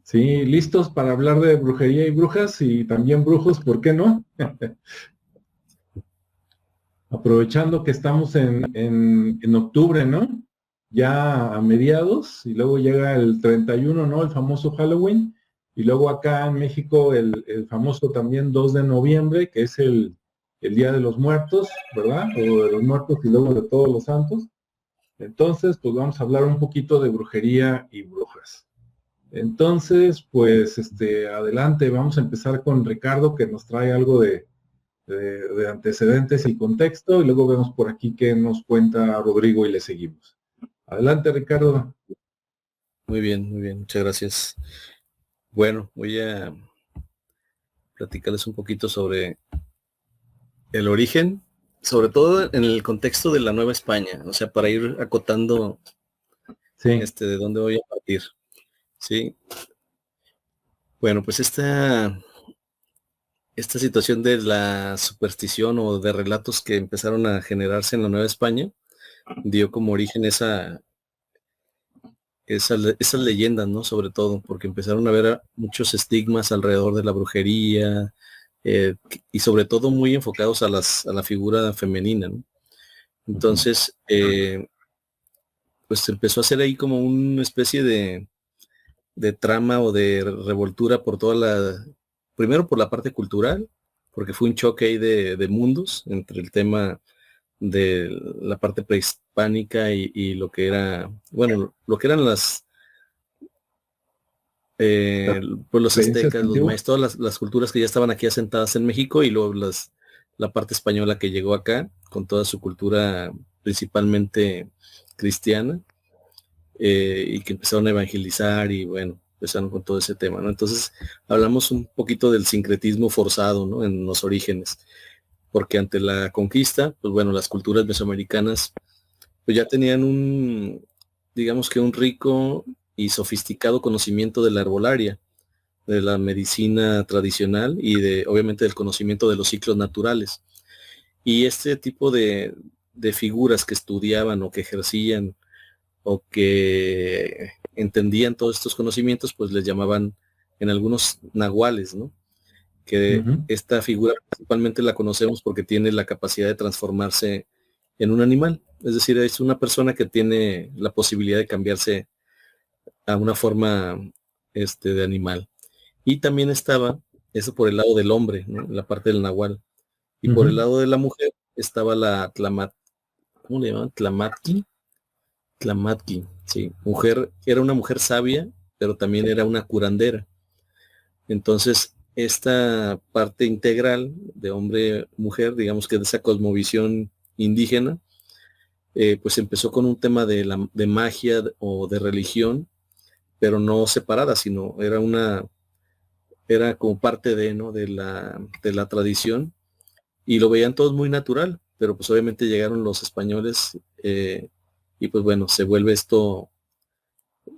Sí, listos para hablar de brujería y brujas y también brujos, ¿por qué no? Aprovechando que estamos en octubre, ¿no? Ya a mediados, y luego llega el 31, ¿no? El famoso Halloween, y luego acá en México el famoso también 2 de noviembre, que es el Día de los Muertos, ¿verdad? O de los Muertos y luego de todos los santos. Entonces, pues vamos a hablar un poquito de brujería y brujas. Entonces, pues, adelante, vamos a empezar con Ricardo, que nos trae algo de antecedentes y contexto, y luego vemos por aquí qué nos cuenta Rodrigo y le seguimos. Adelante, Ricardo. Muy bien, muchas gracias. Bueno, voy a platicarles un poquito sobre el origen, sobre todo en el contexto de la Nueva España, o sea, para ir acotando Sí. de dónde voy a partir. Sí. Bueno, pues esta situación de la superstición o de relatos que empezaron a generarse en la Nueva España dio como origen esas leyendas, ¿no? Sobre todo, porque empezaron a haber muchos estigmas alrededor de la brujería, y sobre todo muy enfocados a la figura femenina, ¿no? Entonces, pues se empezó a hacer ahí como una especie de trama o de revoltura por primero por la parte cultural, porque fue un choque ahí de mundos entre el tema de la parte prehispánica y lo que era, bueno, lo que eran Las pues los creencias aztecas, los antiguas. mayas, todas las culturas que ya estaban aquí asentadas en México y luego la parte española que llegó acá con toda su cultura principalmente cristiana, y que empezaron a evangelizar y bueno, empezaron con todo ese tema, ¿no? Entonces hablamos un poquito del sincretismo forzado, ¿no? En los orígenes, porque ante la conquista, pues bueno, las culturas mesoamericanas pues ya tenían digamos que un rico y sofisticado conocimiento de la herbolaria, de la medicina tradicional y obviamente del conocimiento de los ciclos naturales. Y este tipo de figuras que estudiaban o que ejercían o que entendían todos estos conocimientos, pues les llamaban en algunos nahuales, ¿no? Que Ujú. esta figura principalmente la conocemos porque tiene la capacidad de transformarse en un animal. Es decir, es una persona que tiene la posibilidad de cambiarse a una forma de animal. Y también estaba eso por el lado del hombre, ¿no? La parte del nahual. Y por el Ujú. lado de la mujer estaba la ¿cómo le llaman? Tlamatki, sí. Era una mujer sabia, pero también era una curandera. Entonces, esta parte integral de hombre-mujer, digamos que de esa cosmovisión indígena, pues empezó con un tema de magia o de religión, pero no separada, sino era como parte ¿no? de la tradición, y lo veían todos muy natural, pero pues obviamente llegaron los españoles, y pues bueno, se vuelve esto,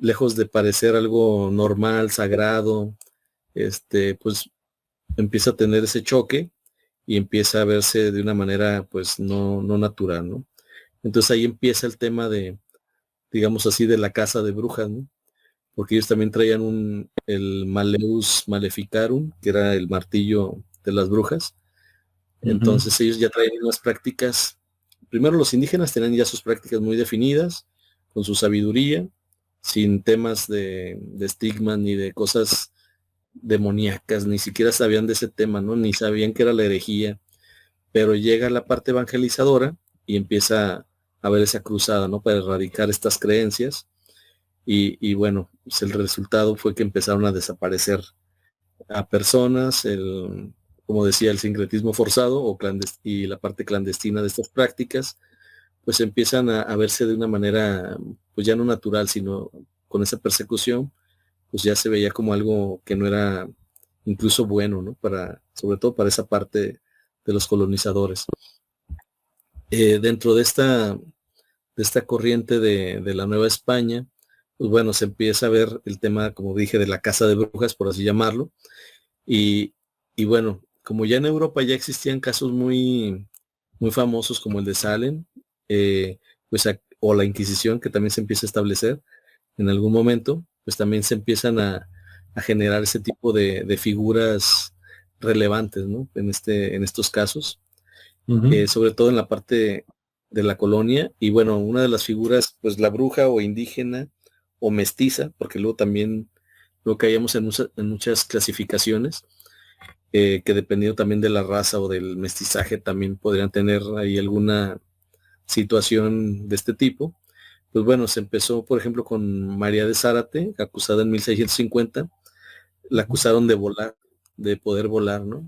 lejos de parecer algo normal, sagrado, pues empieza a tener ese choque y empieza a verse de una manera pues no natural, ¿no? Entonces ahí empieza el tema digamos así, de la casa de brujas, ¿no? Porque ellos también traían el Maleus Maleficarum, que era el martillo de las brujas. Ujú. Entonces ellos ya traían unas prácticas, primero los indígenas tenían ya sus prácticas muy definidas, con su sabiduría, sin temas de estigmas ni de cosas demoníacas, ni siquiera sabían de ese tema, ¿no? Ni sabían que era la herejía, pero llega la parte evangelizadora y empieza a haber esa cruzada, ¿no? Para erradicar estas creencias y bueno, pues el resultado fue que empezaron a desaparecer a personas, como decía, el sincretismo forzado y la parte clandestina de estas prácticas, pues empiezan a verse de una manera, pues ya no natural, sino con esa persecución, pues ya se veía como algo que no era incluso bueno, ¿no? Sobre todo para esa parte de los colonizadores. Dentro de esta corriente de la Nueva España, pues bueno, se empieza a ver el tema, como dije, de la caza de brujas, por así llamarlo, y, y bueno, como ya en Europa ya existían casos muy, muy famosos como el de Salem, pues o la Inquisición, que también se empieza a establecer en algún momento, pues también se empiezan a generar ese tipo de figuras relevantes, ¿no? En estos casos, sobre todo en la parte de la colonia. Y bueno, una de las figuras, pues la bruja o indígena o mestiza, porque luego también lo caíamos en muchas clasificaciones, que dependiendo también de la raza o del mestizaje, también podrían tener ahí alguna situación de este tipo. Pues bueno, se empezó, por ejemplo, con María de Zárate, acusada en 1650. La acusaron de volar, de poder volar, ¿no?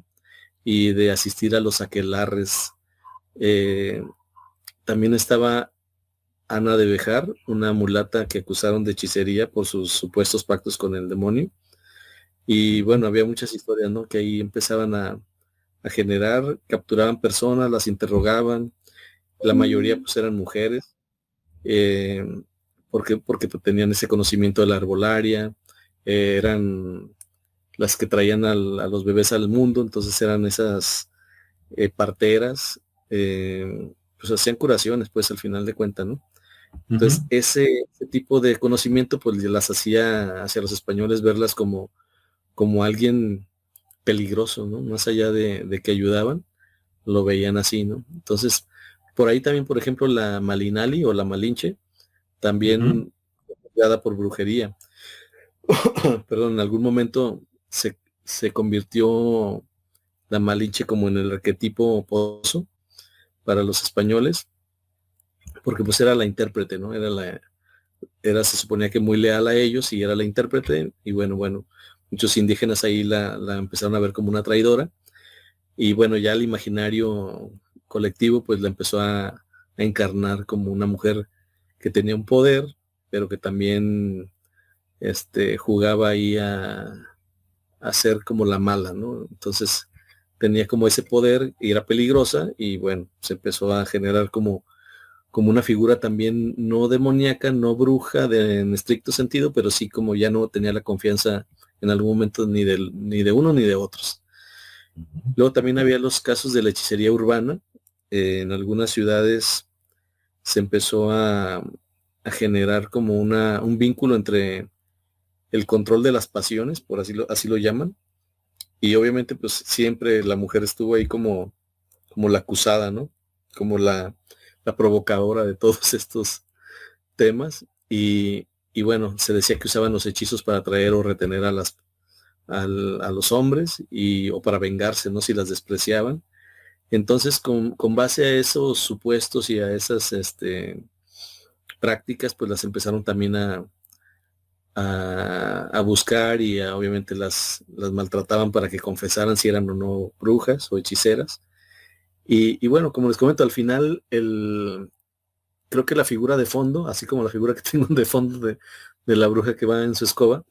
Y de asistir a los aquelarres. Eh, También estaba Ana de Bejar, una mulata que acusaron de hechicería por sus supuestos pactos con el demonio. Y bueno, había muchas historias, ¿no? Que ahí empezaban a generar, capturaban personas, las interrogaban. La mayoría pues eran mujeres, eh, porque pues, tenían ese conocimiento de la herbolaria, eran las que traían a los bebés al mundo, entonces eran esas parteras, pues hacían curaciones, pues al final de cuentas, ¿no? Entonces ese tipo de conocimiento pues las hacía hacia los españoles verlas como alguien peligroso, ¿no? Más allá de que ayudaban, lo veían así, ¿no? Entonces, por ahí también, por ejemplo, la Malinali o la Malinche, también dada por brujería. Perdón, en algún momento se convirtió la Malinche como en el arquetipo pozo para los españoles, porque pues era la intérprete, ¿no? Se suponía que muy leal a ellos y era la intérprete, y bueno, muchos indígenas ahí la empezaron a ver como una traidora, y bueno, ya el imaginario colectivo pues la empezó a encarnar como una mujer que tenía un poder, pero que también jugaba ahí a ser como la mala, ¿no? Entonces tenía como ese poder y era peligrosa, y bueno, se empezó a generar como una figura también no demoníaca, no bruja en estricto sentido, pero sí como ya no tenía la confianza en algún momento ni de uno ni de otros. Luego también había los casos de la hechicería urbana. En algunas ciudades se empezó a generar como un vínculo entre el control de las pasiones, por así lo llaman, y obviamente pues siempre la mujer estuvo ahí como la acusada, ¿no? Como la provocadora de todos estos temas, y bueno, se decía que usaban los hechizos para atraer o retener a los hombres o para vengarse, ¿no? Si las despreciaban. Entonces, con base a esos supuestos y a esas prácticas, pues las empezaron también a buscar, y obviamente las maltrataban para que confesaran si eran o no brujas o hechiceras. Y bueno, como les comento, al final creo que la figura de fondo, así como la figura que tengo de fondo de la bruja que va en su escoba,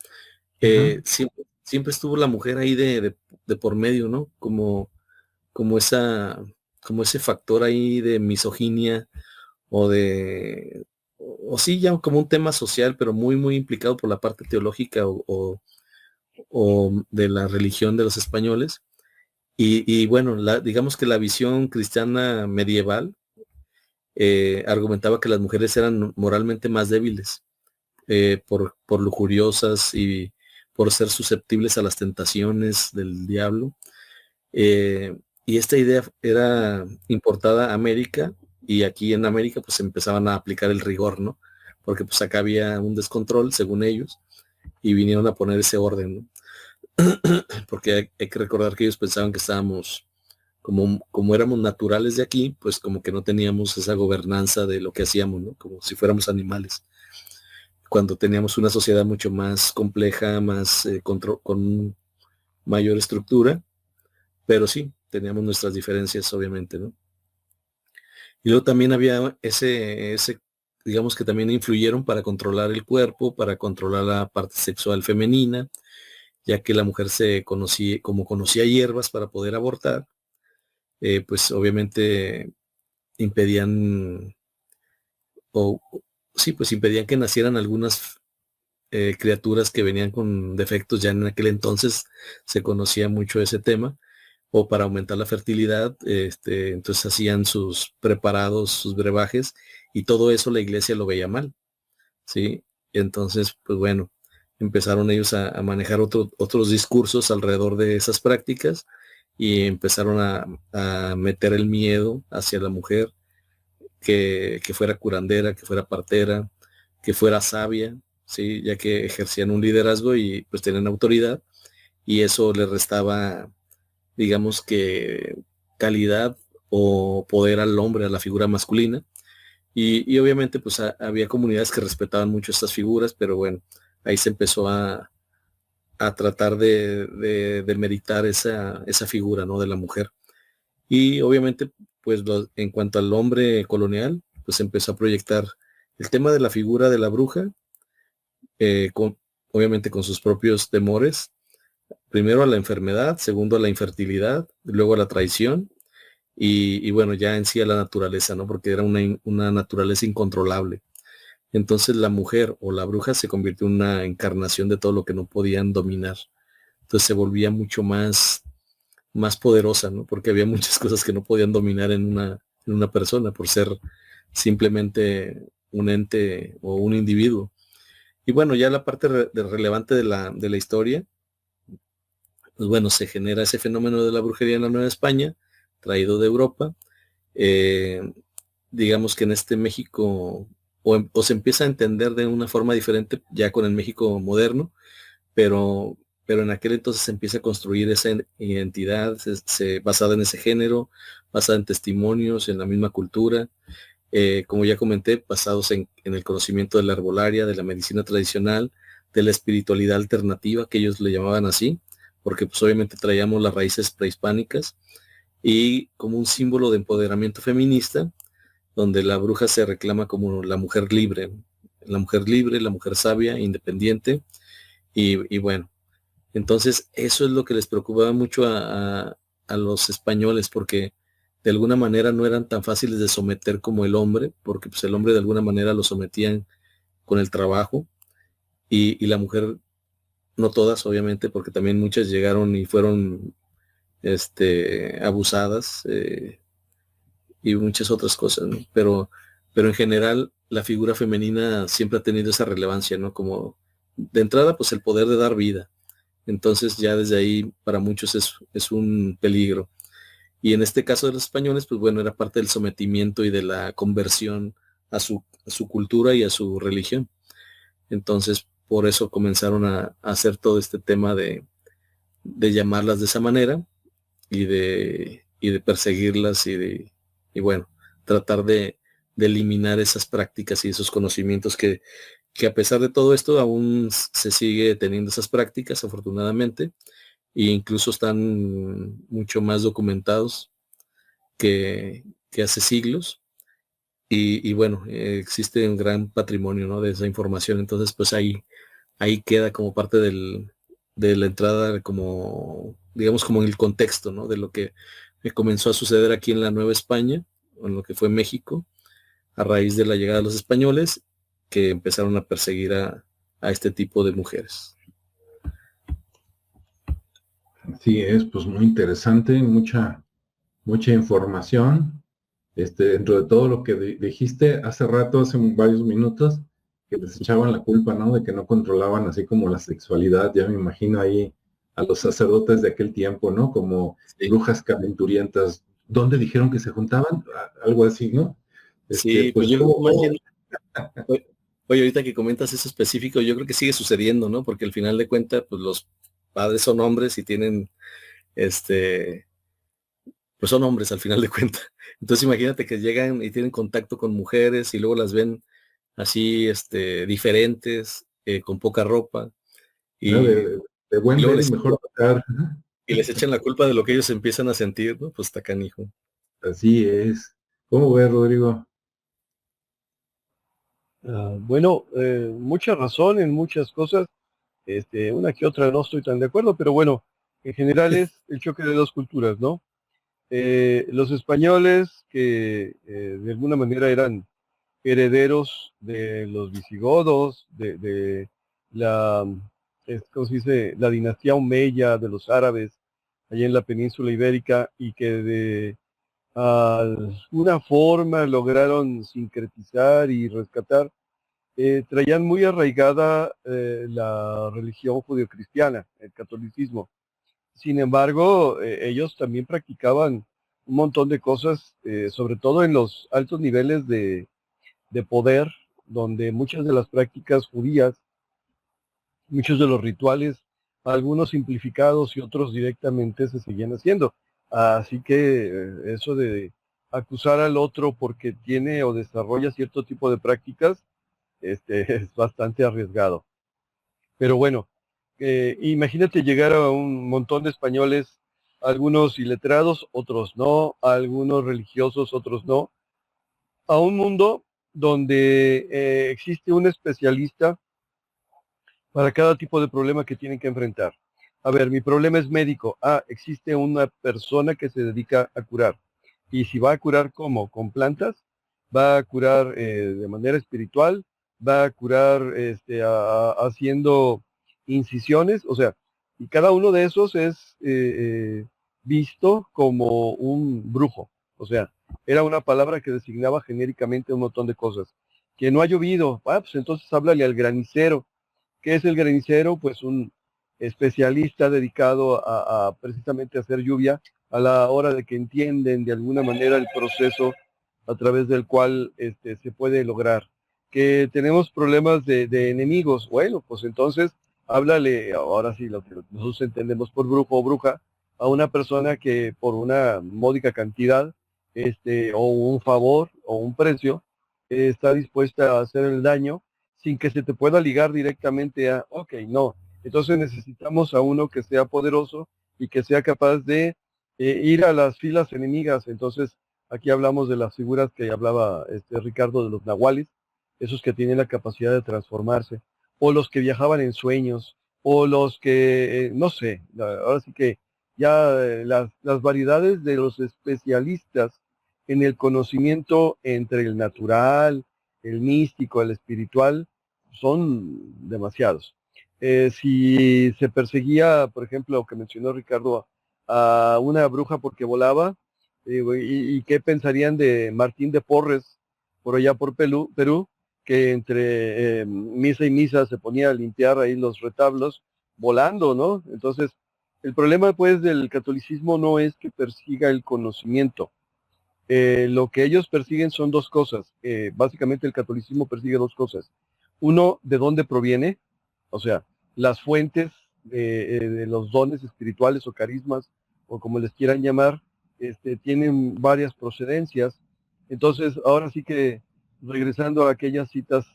siempre estuvo la mujer ahí de por medio, ¿no? Como como ese factor ahí de misoginia o sí, ya como un tema social, pero muy, muy implicado por la parte teológica o de la religión de los españoles. Y bueno, digamos que la visión cristiana medieval argumentaba que las mujeres eran moralmente más débiles, por lujuriosas y por ser susceptibles a las tentaciones del diablo. Y esta idea era importada a América, y aquí en América pues empezaban a aplicar el rigor, ¿no? Porque pues acá había un descontrol, según ellos, y vinieron a poner ese orden, ¿no? Porque hay que recordar que ellos pensaban que estábamos, como éramos naturales de aquí, pues como que no teníamos esa gobernanza de lo que hacíamos, ¿no? Como si fuéramos animales, cuando teníamos una sociedad mucho más compleja, más con mayor estructura, pero sí, teníamos nuestras diferencias, obviamente, ¿no? Y luego también había digamos que también influyeron para controlar el cuerpo, para controlar la parte sexual femenina, ya que la mujer como conocía hierbas para poder abortar, pues obviamente impedían, o sí, pues impedían que nacieran algunas criaturas que venían con defectos. Ya en aquel entonces se conocía mucho ese tema, o para aumentar la fertilidad, entonces hacían sus preparados, sus brebajes, y todo eso la iglesia lo veía mal, ¿sí? Entonces, pues bueno, empezaron ellos a manejar otros discursos alrededor de esas prácticas y empezaron a meter el miedo hacia la mujer, que fuera curandera, que fuera partera, que fuera sabia, ¿sí? Ya que ejercían un liderazgo y pues tenían autoridad, y eso le restaba, digamos que, calidad o poder al hombre, a la figura masculina. Y obviamente pues había comunidades que respetaban mucho estas figuras, pero bueno, ahí se empezó a tratar de meritar esa figura, ¿no? De la mujer. Y obviamente, pues en cuanto al hombre colonial, pues empezó a proyectar el tema de la figura de la bruja, obviamente con sus propios temores, primero a la enfermedad, segundo a la infertilidad, luego a la traición y bueno, ya en sí a la naturaleza, ¿no? Porque era una naturaleza incontrolable. Entonces la mujer o la bruja se convirtió en una encarnación de todo lo que no podían dominar. Entonces se volvía mucho más poderosa, ¿no? Porque había muchas cosas que no podían dominar en una persona por ser simplemente un ente o un individuo. Y bueno, ya la parte relevante de la historia, pues bueno, se genera ese fenómeno de la brujería en la Nueva España, traído de Europa. Eh, digamos que en este México, o se empieza a entender de una forma diferente ya con el México moderno, pero en aquel entonces se empieza a construir esa identidad basada en ese género, basada en testimonios, en la misma cultura, como ya comenté, basados en el conocimiento de la herbolaria, de la medicina tradicional, de la espiritualidad alternativa, que ellos le llamaban así, porque pues obviamente traíamos las raíces prehispánicas, y como un símbolo de empoderamiento feminista, donde la bruja se reclama como la mujer libre, la mujer sabia, independiente, y bueno, entonces eso es lo que les preocupaba mucho a los españoles, porque de alguna manera no eran tan fáciles de someter como el hombre, porque pues el hombre de alguna manera lo sometían con el trabajo, y la mujer, no todas obviamente, porque también muchas llegaron y fueron abusadas, y muchas otras cosas, ¿no? Pero en general la figura femenina siempre ha tenido esa relevancia, ¿no? Como de entrada, pues el poder de dar vida. Entonces ya desde ahí para muchos es un peligro. Y en este caso de los españoles, pues bueno, era parte del sometimiento y de la conversión a su cultura y a su religión. Entonces, por eso comenzaron a hacer todo este tema de llamarlas de esa manera y de perseguirlas y bueno, tratar de eliminar esas prácticas y esos conocimientos que a pesar de todo esto aún se sigue teniendo esas prácticas, afortunadamente, e incluso están mucho más documentados que hace siglos. Y bueno, existe un gran patrimonio, ¿no? De esa información. Entonces, pues ahí queda como parte de la entrada, como, digamos, como en el contexto, ¿no? De lo que comenzó a suceder aquí en la Nueva España, o en lo que fue México, a raíz de la llegada de los españoles, que empezaron a perseguir a este tipo de mujeres. Así es, pues muy interesante, mucha información. Dentro de todo lo que dijiste hace rato, hace varios minutos, que les echaban la culpa, ¿no? De que no controlaban así como la sexualidad. Ya me imagino ahí a los sacerdotes de aquel tiempo, ¿no? Como Sí, brujas calenturientas. ¿Dónde dijeron que se juntaban? Algo así, ¿no? sí, Pues pues yo creo que yo, más bien, oye, ahorita que comentas eso específico, yo creo que sigue sucediendo, ¿no? Porque al final de cuentas, pues los padres son hombres y tienen, este, pues son hombres al final de cuentas. Entonces imagínate que llegan y tienen contacto con mujeres y luego las ven así, diferentes, con poca ropa, ¿no? y, De y buen luego ver y les, mejor tocar. y les echan la culpa de lo que ellos empiezan a sentir, ¿no? Pues está canijo. Así es. ¿Cómo ves, Rodrigo? Bueno, mucha razón en muchas cosas. Una que otra no estoy tan de acuerdo, pero bueno, en general es el choque de dos culturas, ¿no? Los españoles que de alguna manera eran herederos de los visigodos, de la, ¿cómo se dice? La dinastía omeya de los árabes allá en la península ibérica y que de alguna forma lograron sincretizar y rescatar traían muy arraigada la religión judeocristiana, el catolicismo. Sin embargo, ellos también practicaban un montón de cosas, sobre todo en los altos niveles de poder, donde muchas de las prácticas judías, muchos de los rituales, algunos simplificados y otros directamente se seguían haciendo. Así que eso de acusar al otro porque tiene o desarrolla cierto tipo de prácticas, es bastante arriesgado. Pero bueno, imagínate llegar a un montón de españoles, algunos iletrados, otros no, algunos religiosos, otros no, a un mundo donde existe un especialista para cada tipo de problema que tienen que enfrentar. A ver, mi problema es médico. Ah, existe una persona que se dedica a curar. Y si va a curar ¿cómo? Con plantas, va a curar de manera espiritual, va a curar haciendo incisiones, o sea, y cada uno de esos es visto como un brujo. O sea, era una palabra que designaba genéricamente un montón de cosas. Que no ha llovido, pues entonces háblale al granicero. ¿Qué es el granicero? Pues un especialista dedicado a precisamente hacer lluvia a la hora de que entienden de alguna manera el proceso a través del cual se puede lograr. Que tenemos problemas de enemigos, bueno, pues entonces háblale, ahora sí, lo que nosotros entendemos por brujo o bruja, a una persona que por una módica cantidad, o un favor o un precio, está dispuesta a hacer el daño sin que se te pueda ligar directamente a, ok, no. Entonces necesitamos a uno que sea poderoso y que sea capaz de ir a las filas enemigas. Entonces, aquí hablamos de las figuras que hablaba Ricardo, de los nahuales, esos que tienen la capacidad de transformarse, o los que viajaban en sueños, o los que, no sé, ahora sí que ya las variedades de los especialistas en el conocimiento entre el natural, el místico, el espiritual, son demasiados. Si se perseguía, por ejemplo, lo que mencionó Ricardo, a una bruja porque volaba, y qué pensarían de Martín de Porres, por allá por Perú, que entre misa y misa se ponía a limpiar ahí los retablos, volando, ¿no? Entonces, el problema pues del catolicismo no es que persiga el conocimiento. Lo que ellos persiguen son dos cosas. Básicamente el catolicismo persigue dos cosas. Uno, de dónde proviene, o sea, las fuentes de los dones espirituales o carismas, o como les quieran llamar, tienen varias procedencias. Entonces, ahora sí que, regresando a aquellas citas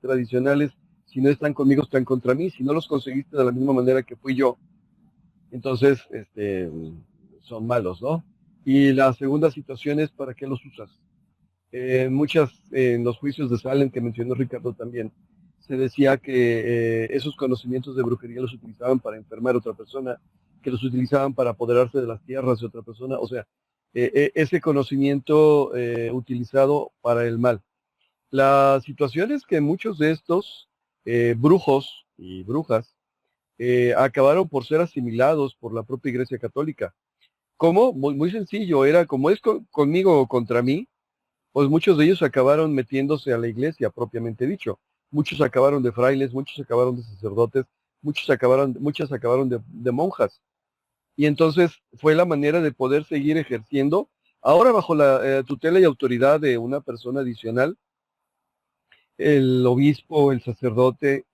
tradicionales, si no están conmigo, están contra mí. Si no los conseguiste de la misma manera que fui yo, entonces son malos, ¿no? Y la segunda situación es ¿para qué los usas? En los juicios de Salem que mencionó Ricardo también, se decía que esos conocimientos de brujería los utilizaban para enfermar a otra persona, que los utilizaban para apoderarse de las tierras de otra persona, o sea, ese conocimiento utilizado para el mal. La situación es que muchos de estos brujos y brujas acabaron por ser asimilados por la propia Iglesia Católica. ¿Cómo? Muy, muy sencillo, era como es conmigo o contra mí, pues muchos de ellos acabaron metiéndose a la iglesia, propiamente dicho. Muchos acabaron de frailes, muchos acabaron de sacerdotes, muchas acabaron de monjas. Y entonces fue la manera de poder seguir ejerciendo, ahora bajo la tutela y autoridad de una persona adicional, el obispo, el sacerdote,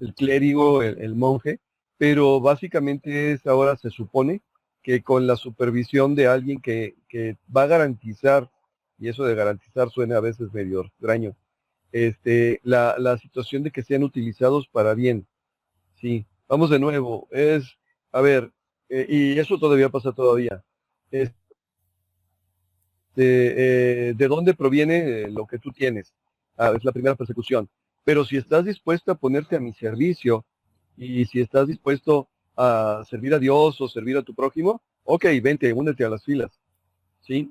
el clérigo, el monje, pero básicamente es ahora se supone que con la supervisión de alguien que va a garantizar, y eso de garantizar suena a veces medio extraño, la situación de que sean utilizados para bien. Sí, vamos de nuevo, a ver, y eso todavía pasa todavía. ¿De dónde proviene lo que tú tienes? Es la primera persecución. Pero si estás dispuesto a ponerte a mi servicio y si estás dispuesto a servir a Dios o servir a tu prójimo, ok, vente, únete a las filas. ¿Sí?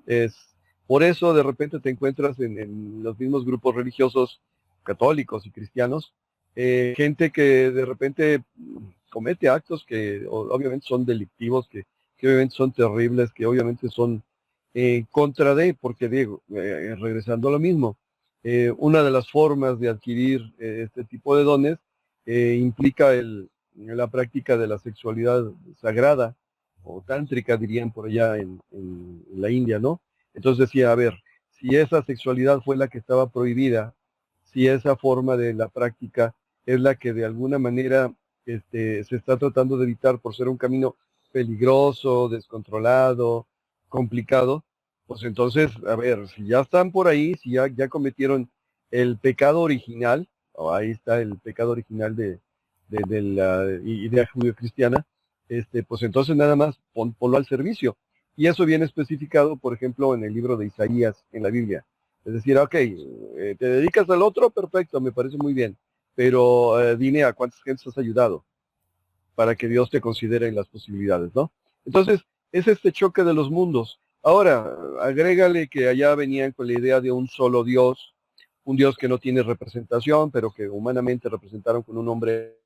Por eso de repente te encuentras en los mismos grupos religiosos católicos y cristianos, gente que de repente comete actos que obviamente son delictivos, que obviamente son terribles, que obviamente son contra de, porque digo, regresando a lo mismo, Una de las formas de adquirir este tipo de dones implica la práctica de la sexualidad sagrada o tántrica, dirían por allá en la India, ¿no? Entonces decía, a ver, si esa sexualidad fue la que estaba prohibida, si esa forma de la práctica es la que de alguna manera se está tratando de evitar por ser un camino peligroso, descontrolado, complicado, pues entonces, a ver, si ya están por ahí, si ya cometieron el pecado original, ahí está el pecado original de la idea judio-cristiana, pues entonces nada más ponlo al servicio. Y eso viene especificado, por ejemplo, en el libro de Isaías, en la Biblia. Es decir, ok, te dedicas al otro, perfecto, me parece muy bien, pero dime a cuántas gentes has ayudado para que Dios te considere en las posibilidades, ¿no? Entonces, es este choque de los mundos. Ahora, agrégale que allá venían con la idea de un solo Dios, un Dios que no tiene representación, pero que humanamente representaron con un hombre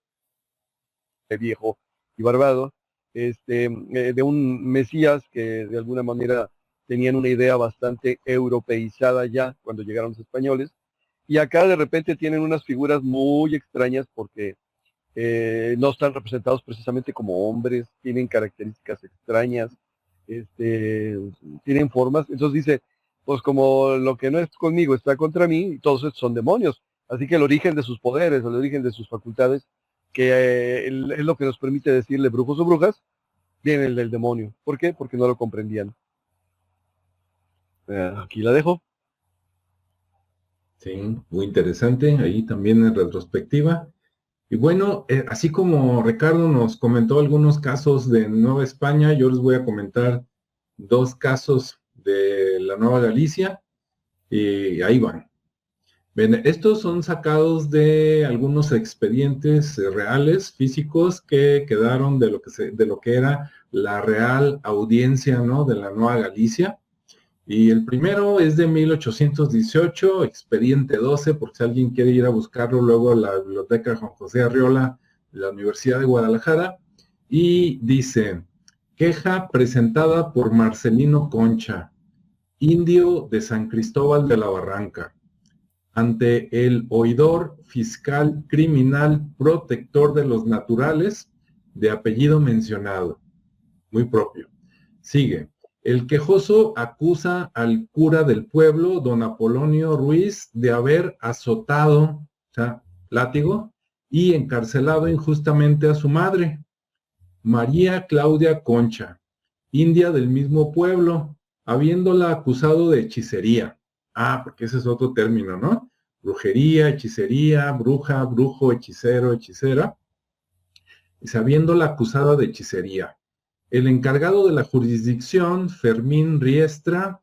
viejo y barbado, de un Mesías que de alguna manera tenían una idea bastante europeizada ya cuando llegaron los españoles, y acá de repente tienen unas figuras muy extrañas porque no están representados precisamente como hombres, tienen características extrañas, tienen formas, entonces dice, pues como lo que no es conmigo está contra mí, y todos estos son demonios, así que el origen de sus poderes, el origen de sus facultades, que es lo que nos permite decirle brujos o brujas, viene del demonio. ¿Por qué? Porque no lo comprendían. Aquí la dejo. Sí, muy interesante, ahí también en retrospectiva. Y bueno, así como Ricardo nos comentó algunos casos de Nueva España, yo les voy a comentar dos casos de la Nueva Galicia, y ahí van. Bien, estos son sacados de algunos expedientes reales, físicos, que quedaron de lo que era la Real Audiencia, ¿no?, de la Nueva Galicia. Y el primero es de 1818, expediente 12, por si alguien quiere ir a buscarlo luego a la Biblioteca Juan José Arriola de la Universidad de Guadalajara. Y dice, queja presentada por Marcelino Concha, indio de San Cristóbal de la Barranca, ante el oidor fiscal criminal protector de los naturales, de apellido mencionado, muy propio. Sigue. El quejoso acusa al cura del pueblo, don Apolonio Ruiz, de haber azotado, o sea, látigo, y encarcelado injustamente a su madre, María Claudia Concha, india del mismo pueblo, habiéndola acusado de hechicería. Ah, porque ese es otro término, ¿no? Brujería, hechicería, bruja, brujo, hechicero, hechicera. Y habiéndola acusada de hechicería. El encargado de la jurisdicción, Fermín Riestra,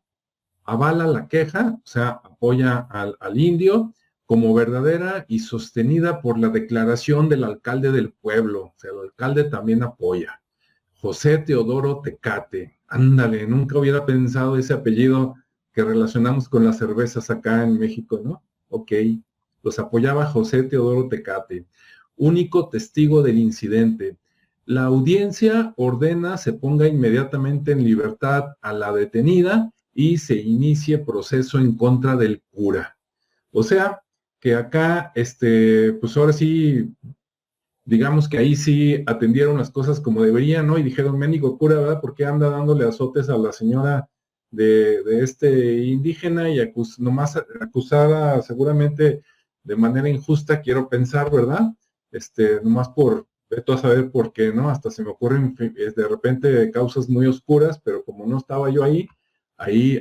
avala la queja, o sea, apoya al indio como verdadera y sostenida por la declaración del alcalde del pueblo. O sea, el alcalde también apoya. José Teodoro Tecate. Ándale, nunca hubiera pensado ese apellido que relacionamos con las cervezas acá en México, ¿no? Ok, los apoyaba José Teodoro Tecate, único testigo del incidente. La audiencia ordena se ponga inmediatamente en libertad a la detenida y se inicie proceso en contra del cura. O sea, que acá, pues ahora sí, digamos que ahí sí atendieron las cosas como deberían, ¿no? Y dijeron, ménico cura, ¿verdad? ¿Por qué anda dándole azotes a la señora de este indígena y nomás acusada seguramente de manera injusta, quiero pensar, ¿verdad? Nomás por, veto a saber por qué, ¿no? Hasta se me ocurren de repente causas muy oscuras, pero como no estaba yo ahí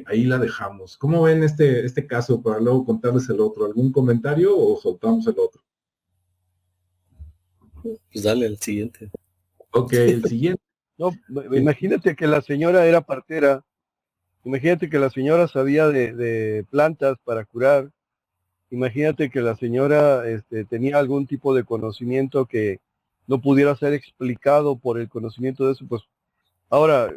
la dejamos. ¿Cómo ven este caso para luego contarles el otro? ¿Algún comentario o soltamos el otro? Pues dale al siguiente. Ok, el siguiente. No, imagínate que la señora era partera, imagínate que la señora sabía de plantas para curar, imagínate que la señora tenía algún tipo de conocimiento que no pudiera ser explicado por el conocimiento de eso, pues ahora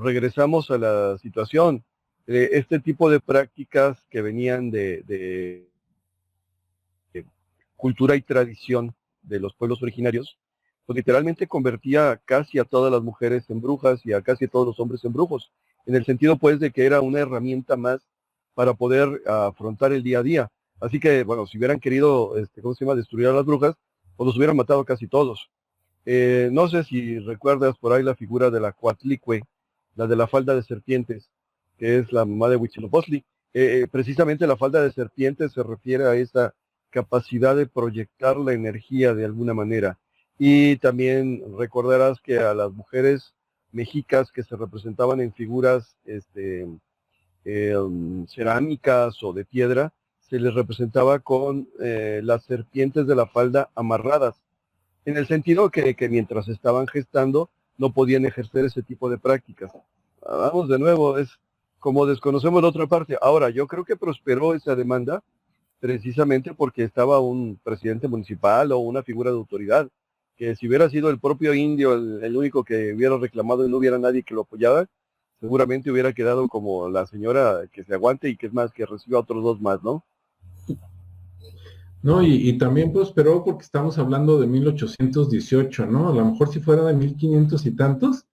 regresamos a la situación. Este tipo de prácticas que venían de cultura y tradición de los pueblos originarios, pues literalmente convertía casi a todas las mujeres en brujas y a casi todos los hombres en brujos, en el sentido pues de que era una herramienta más para poder afrontar el día a día. Así que, bueno, si hubieran querido, ¿cómo se llama?, destruir a las brujas, pues los hubieran matado casi todos. No sé si recuerdas por ahí la figura de la Coatlicue, la de la falda de serpientes, que es la mamá de Huitzilopochtli. Precisamente la falda de serpientes se refiere a esa capacidad de proyectar la energía de alguna manera. Y también recordarás que a las mujeres mexicas que se representaban en figuras cerámicas o de piedra, se les representaba con las serpientes de la falda amarradas, en el sentido que mientras estaban gestando no podían ejercer ese tipo de prácticas. Vamos de nuevo, es como desconocemos la otra parte. Ahora, yo creo que prosperó esa demanda precisamente porque estaba un presidente municipal o una figura de autoridad, que si hubiera sido el propio indio el único que hubiera reclamado y no hubiera nadie que lo apoyara, seguramente hubiera quedado como la señora que se aguante y que es más, que reciba otros dos más, ¿no? No, y también prosperó porque estamos hablando de 1818, ¿no? A lo mejor si fuera de 1500 y tantos,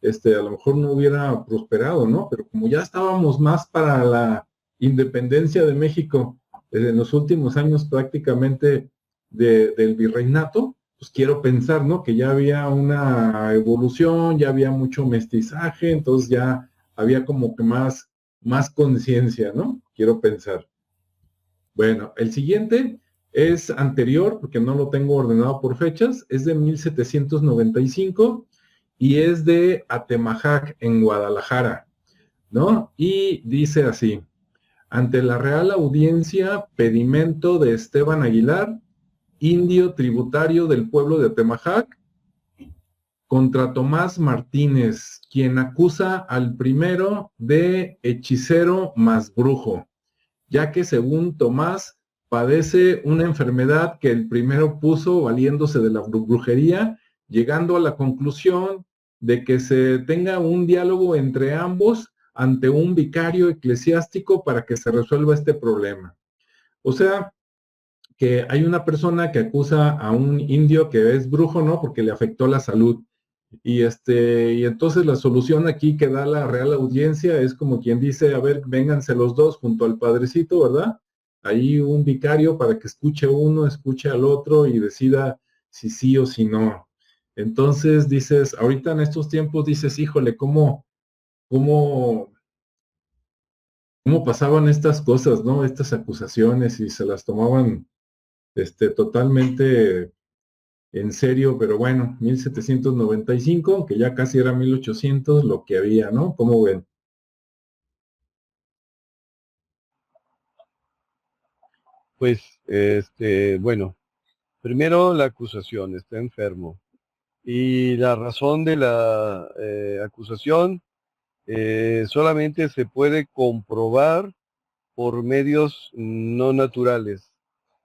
a lo mejor no hubiera prosperado, ¿no? Pero como ya estábamos más para la independencia de México en los últimos años prácticamente del virreinato, pues quiero pensar, ¿no? Que ya había una evolución, ya había mucho mestizaje, entonces ya había como que más conciencia, ¿no? Quiero pensar. Bueno, el siguiente es anterior, porque no lo tengo ordenado por fechas, es de 1795 y es de Atemajac, en Guadalajara, ¿no? Y dice así: ante la Real Audiencia, pedimento de Esteban Aguilar, indio tributario del pueblo de Atemajac, contra Tomás Martínez, quien acusa al primero de hechicero más brujo, ya que según Tomás padece una enfermedad que el primero puso valiéndose de la brujería, llegando a la conclusión de que se tenga un diálogo entre ambos ante un vicario eclesiástico para que se resuelva este problema. O sea, que hay una persona que acusa a un indio que es brujo, ¿no? Porque le afectó la salud. Y entonces la solución aquí que da la Real Audiencia es como quien dice: a ver, vénganse los dos junto al padrecito, ¿verdad? Ahí un vicario para que escuche uno, escuche al otro y decida si sí o si no. Entonces dices, ahorita en estos tiempos dices, híjole, cómo, cómo pasaban estas cosas, ¿no? Estas acusaciones, y se las tomaban totalmente en serio, pero bueno, 1795, que ya casi era 1800 lo que había, ¿no? ¿Cómo ven? Pues, bueno, primero la acusación, está enfermo. Y la razón de la acusación solamente se puede comprobar por medios no naturales.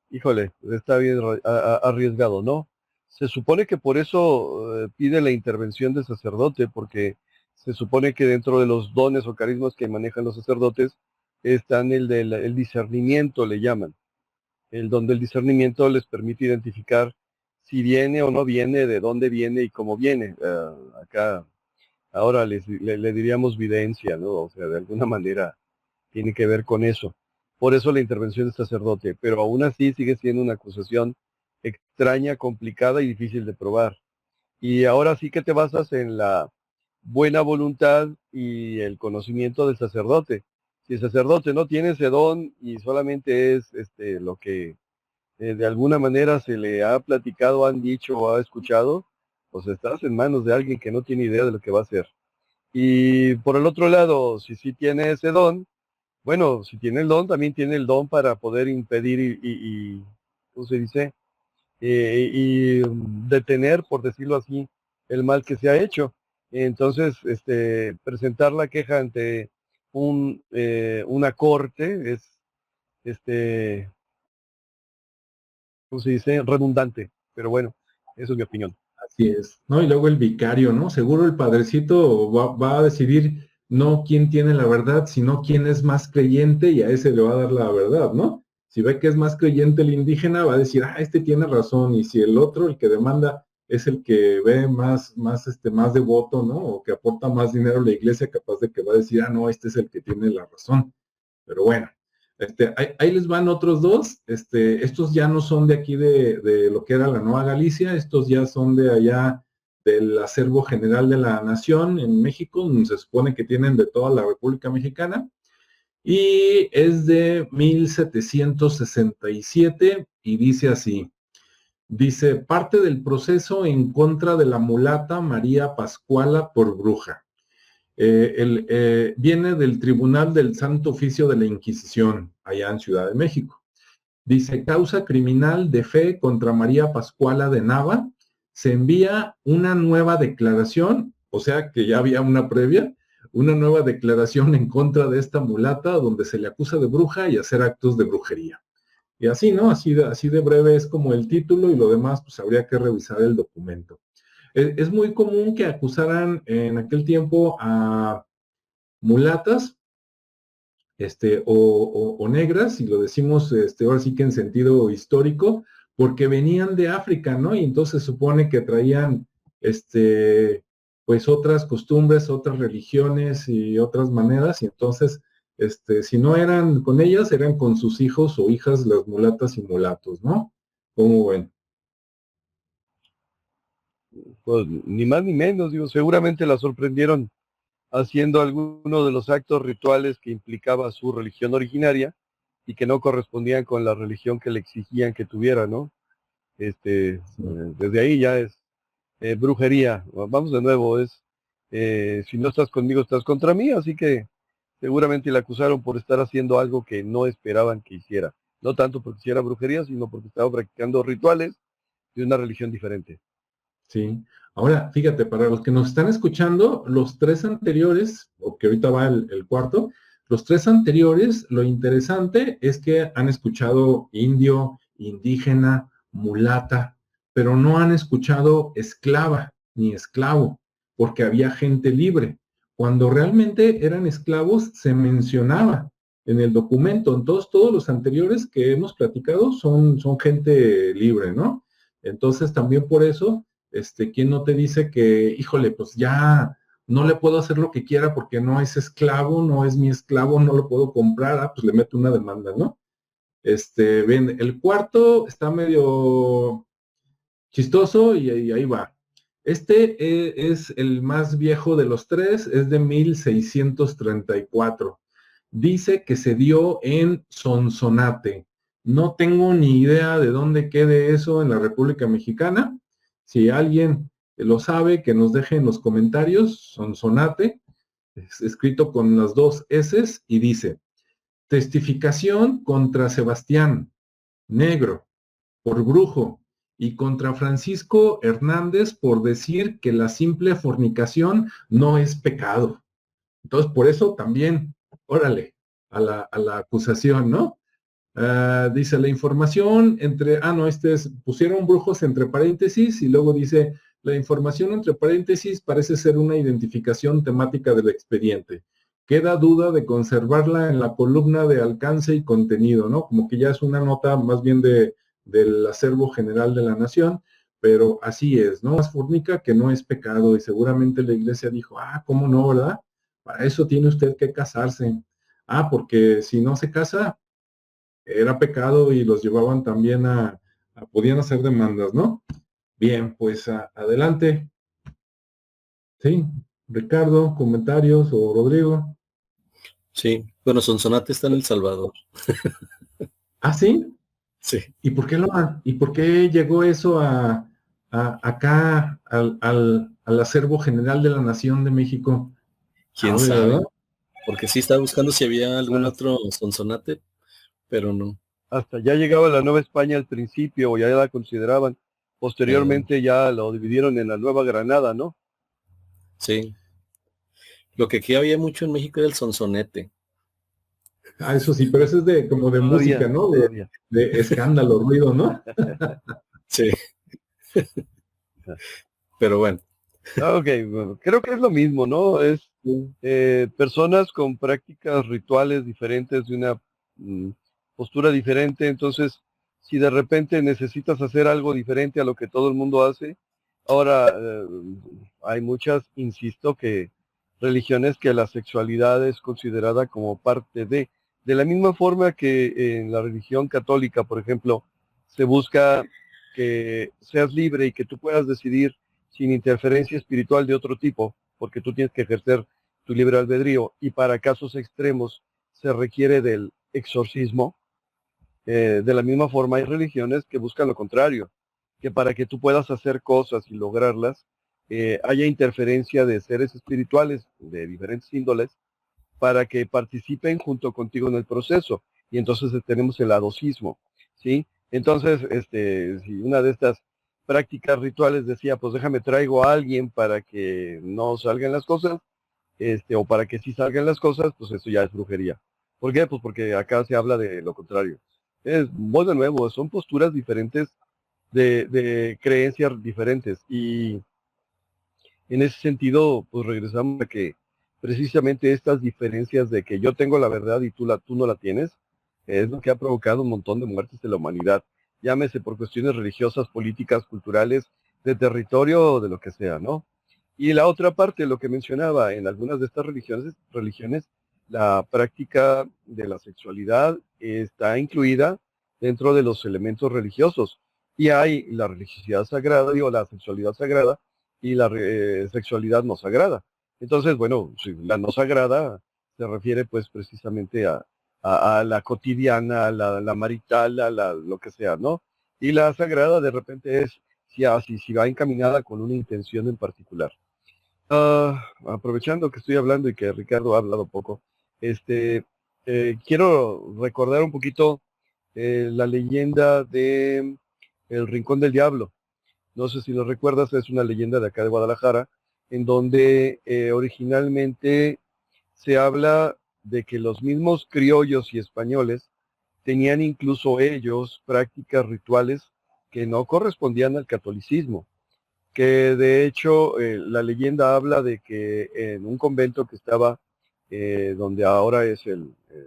Híjole, está bien arriesgado, ¿no? Se supone que por eso pide la intervención del sacerdote, porque se supone que dentro de los dones o carismas que manejan los sacerdotes están el discernimiento, le llaman. El don del discernimiento les permite identificar si viene o no viene, de dónde viene y cómo viene. Acá ahora le diríamos videncia, ¿no? O sea, de alguna manera tiene que ver con eso. Por eso la intervención del sacerdote, pero aún así sigue siendo una acusación extraña, complicada y difícil de probar. Y ahora sí que te basas en la buena voluntad y el conocimiento del sacerdote. Si el sacerdote no tiene ese don y solamente es lo que de alguna manera se le ha platicado, han dicho o ha escuchado, pues estás en manos de alguien que no tiene idea de lo que va a hacer. Y por el otro lado, si sí tiene ese don, bueno, si tiene el don, también tiene el don para poder impedir ¿cómo se dice? Detener, por decirlo así, el mal que se ha hecho. Entonces, presentar la queja ante una corte es, ¿cómo se dice? Redundante. Pero bueno, eso es mi opinión. Así es, ¿no? Y luego el vicario, ¿no? Seguro el padrecito va a decidir no quién tiene la verdad, sino quién es más creyente, y a ese le va a dar la verdad, ¿no? Si ve que es más creyente el indígena, va a decir, este tiene razón, y si el otro, el que demanda, es el que ve más devoto, ¿no? O que aporta más dinero a la iglesia, capaz de que va a decir, no, este es el que tiene la razón. Pero bueno, ahí les van otros dos. Estos ya no son de aquí de lo que era la Nueva Galicia, estos ya son de allá del Acervo General de la Nación en México, donde se supone que tienen de toda la República Mexicana. Y es de 1767 y dice así. Dice, parte del proceso en contra de la mulata María Pascuala por bruja. Viene del Tribunal del Santo Oficio de la Inquisición, allá en Ciudad de México. Dice, causa criminal de fe contra María Pascuala de Nava. Se envía una nueva declaración, o sea que ya había una previa, una nueva declaración en contra de esta mulata donde se le acusa de bruja y hacer actos de brujería. Y así, ¿no? Así de breve es como el título y lo demás, pues habría que revisar el documento. Es muy común que acusaran en aquel tiempo a mulatas, o negras, y lo decimos ahora sí que en sentido histórico, porque venían de África, ¿no? Y entonces se supone que traían, pues otras costumbres, otras religiones y otras maneras, y entonces, si no eran con ellas, eran con sus hijos o hijas, las mulatas y mulatos, ¿no? ¿Cómo ven? Pues ni más ni menos, digo, seguramente la sorprendieron haciendo alguno de los actos rituales que implicaba su religión originaria y que no correspondían con la religión que le exigían que tuviera, ¿no? Desde ahí ya es brujería. Vamos de nuevo, si no estás conmigo, estás contra mí, así que seguramente la acusaron por estar haciendo algo que no esperaban que hiciera. No tanto porque hiciera brujería, sino porque estaba practicando rituales de una religión diferente. Sí. Ahora, fíjate, para los que nos están escuchando, los tres anteriores, o que ahorita va el cuarto, los tres anteriores, lo interesante es que han escuchado indio, indígena, mulata, pero no han escuchado esclava ni esclavo, porque había gente libre. Cuando realmente eran esclavos, se mencionaba en el documento. Entonces, todos los anteriores que hemos platicado son gente libre, ¿no? Entonces, también por eso ¿quién no te dice que, híjole, pues ya no le puedo hacer lo que quiera porque no es esclavo, no es mi esclavo, no lo puedo comprar, pues le meto una demanda, ¿no? Ven, el cuarto está medio chistoso y ahí va. Es el más viejo de los tres, es de 1634. Dice que se dio en Sonsonate. No tengo ni idea de dónde quede eso en la República Mexicana. Si alguien lo sabe, que nos deje en los comentarios. Sonsonate, es escrito con las dos S y dice, testificación contra Sebastián, negro, por brujo, y contra Francisco Hernández por decir que la simple fornicación no es pecado. Entonces, por eso también, órale, a la acusación, ¿no? Dice la información entre, no, pusieron brujos entre paréntesis y luego dice, la información entre paréntesis parece ser una identificación temática del expediente. Queda duda de conservarla en la columna de alcance y contenido, ¿no? Como que ya es una nota más bien del acervo general de la nación, pero así es, ¿no? Más fornica que no es pecado y seguramente la iglesia dijo, ¿cómo no, verdad? Para eso tiene usted que casarse. Porque si no se casa, era pecado y los llevaban también podían hacer demandas, ¿no? Bien, pues adelante. Sí, Ricardo, comentarios o Rodrigo. Sí, bueno, Sonsonate está en El Salvador. ¿Sí? Sí. ¿Y por qué llegó eso acá al acervo general de la Nación de México? ¿Quién sabe? ¿Verdad? Porque sí estaba buscando si había algún otro Sonsonate, pero no. Hasta ya llegaba la Nueva España al principio, o ya la consideraban. Posteriormente ya lo dividieron en la Nueva Granada, ¿no? Sí. Lo que aquí había mucho en México era el sonsonete. Eso sí, pero eso es como de música, ¿no? De escándalo, ruido, ¿no? Sí. Pero bueno. Ok, bueno, creo que es lo mismo, ¿no? Es personas con prácticas rituales diferentes, de una postura diferente. Entonces, si de repente necesitas hacer algo diferente a lo que todo el mundo hace, ahora hay muchas, insisto, que religiones que la sexualidad es considerada como parte de, De la misma forma que en la religión católica, por ejemplo, se busca que seas libre y que tú puedas decidir sin interferencia espiritual de otro tipo, porque tú tienes que ejercer tu libre albedrío, y para casos extremos se requiere del exorcismo. De la misma forma hay religiones que buscan lo contrario, que para que tú puedas hacer cosas y lograrlas, haya interferencia de seres espirituales de diferentes índoles para que participen junto contigo en el proceso. Y entonces tenemos el adocismo, ¿sí? Entonces, si una de estas prácticas rituales decía, pues déjame traigo a alguien para que no salgan las cosas, o para que sí salgan las cosas, pues eso ya es brujería. ¿Por qué? Pues porque acá se habla de lo contrario. Bueno, de nuevo, son posturas diferentes de creencias diferentes. Y en ese sentido, pues regresamos a que precisamente estas diferencias de que yo tengo la verdad y tú no la tienes, es lo que ha provocado un montón de muertes de la humanidad. Llámese por cuestiones religiosas, políticas, culturales, de territorio o de lo que sea, ¿no? Y la otra parte, lo que mencionaba, en algunas de estas religiones, la práctica de la sexualidad está incluida dentro de los elementos religiosos. Y hay la religiosidad sagrada, digo, la sexualidad sagrada y la sexualidad no sagrada. Entonces, bueno, si la no sagrada se refiere pues precisamente a la cotidiana, a la marital, lo que sea, ¿no? Y la sagrada de repente es si va encaminada con una intención en particular. Aprovechando que estoy hablando y que Ricardo ha hablado poco, quiero recordar un poquito la leyenda de El Rincón del Diablo. No sé si lo recuerdas, es una leyenda de acá de Guadalajara, en donde originalmente se habla de que los mismos criollos y españoles tenían incluso ellos prácticas rituales que no correspondían al catolicismo, que de hecho la leyenda habla de que en un convento que estaba donde ahora es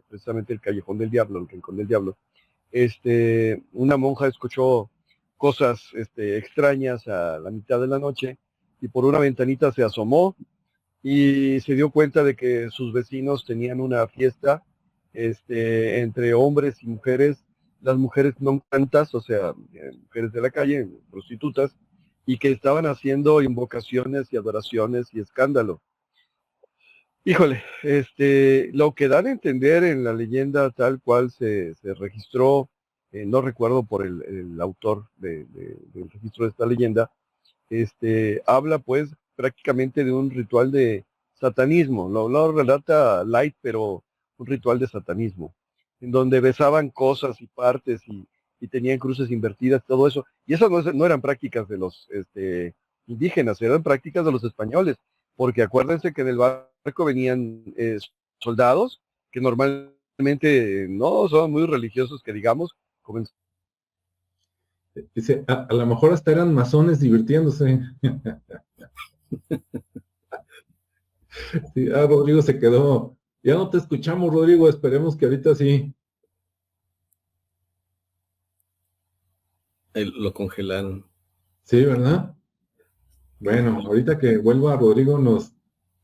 precisamente el Callejón del Diablo, el Rincón del Diablo, una monja escuchó cosas extrañas a la mitad de la noche y por una ventanita se asomó y se dio cuenta de que sus vecinos tenían una fiesta entre hombres y mujeres, las mujeres no tantas, o sea, mujeres de la calle, prostitutas, y que estaban haciendo invocaciones y adoraciones y escándalo. Híjole, lo que dan a entender en la leyenda tal cual se registró, no recuerdo por el autor del registro de esta leyenda, habla pues prácticamente de un ritual de satanismo, lo relata light, pero un ritual de satanismo, en donde besaban cosas y partes y tenían cruces invertidas, todo eso, y eso no eran prácticas de los indígenas, eran prácticas de los españoles, porque acuérdense que en el barco venían soldados que normalmente no son muy religiosos, que digamos, Dice, a lo mejor hasta eran masones divirtiéndose. Sí, Rodrigo se quedó. Ya no te escuchamos, Rodrigo. Esperemos que ahorita sí. Lo congelaron. Sí, ¿verdad? Bueno, ahorita que vuelva Rodrigo nos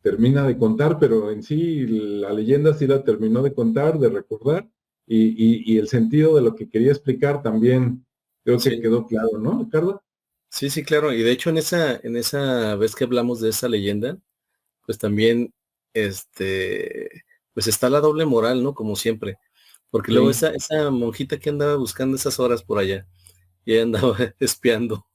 termina de contar, pero en sí la leyenda sí la terminó de contar, de recordar, y el sentido de lo que quería explicar también creo que quedó claro, ¿no, Ricardo? Sí, sí, claro. Y de hecho en esa vez que hablamos de esa leyenda, pues también, pues está la doble moral, ¿no? Como siempre. Porque luego Sí. esa monjita que andaba buscando esas horas por allá, y ella andaba espiando.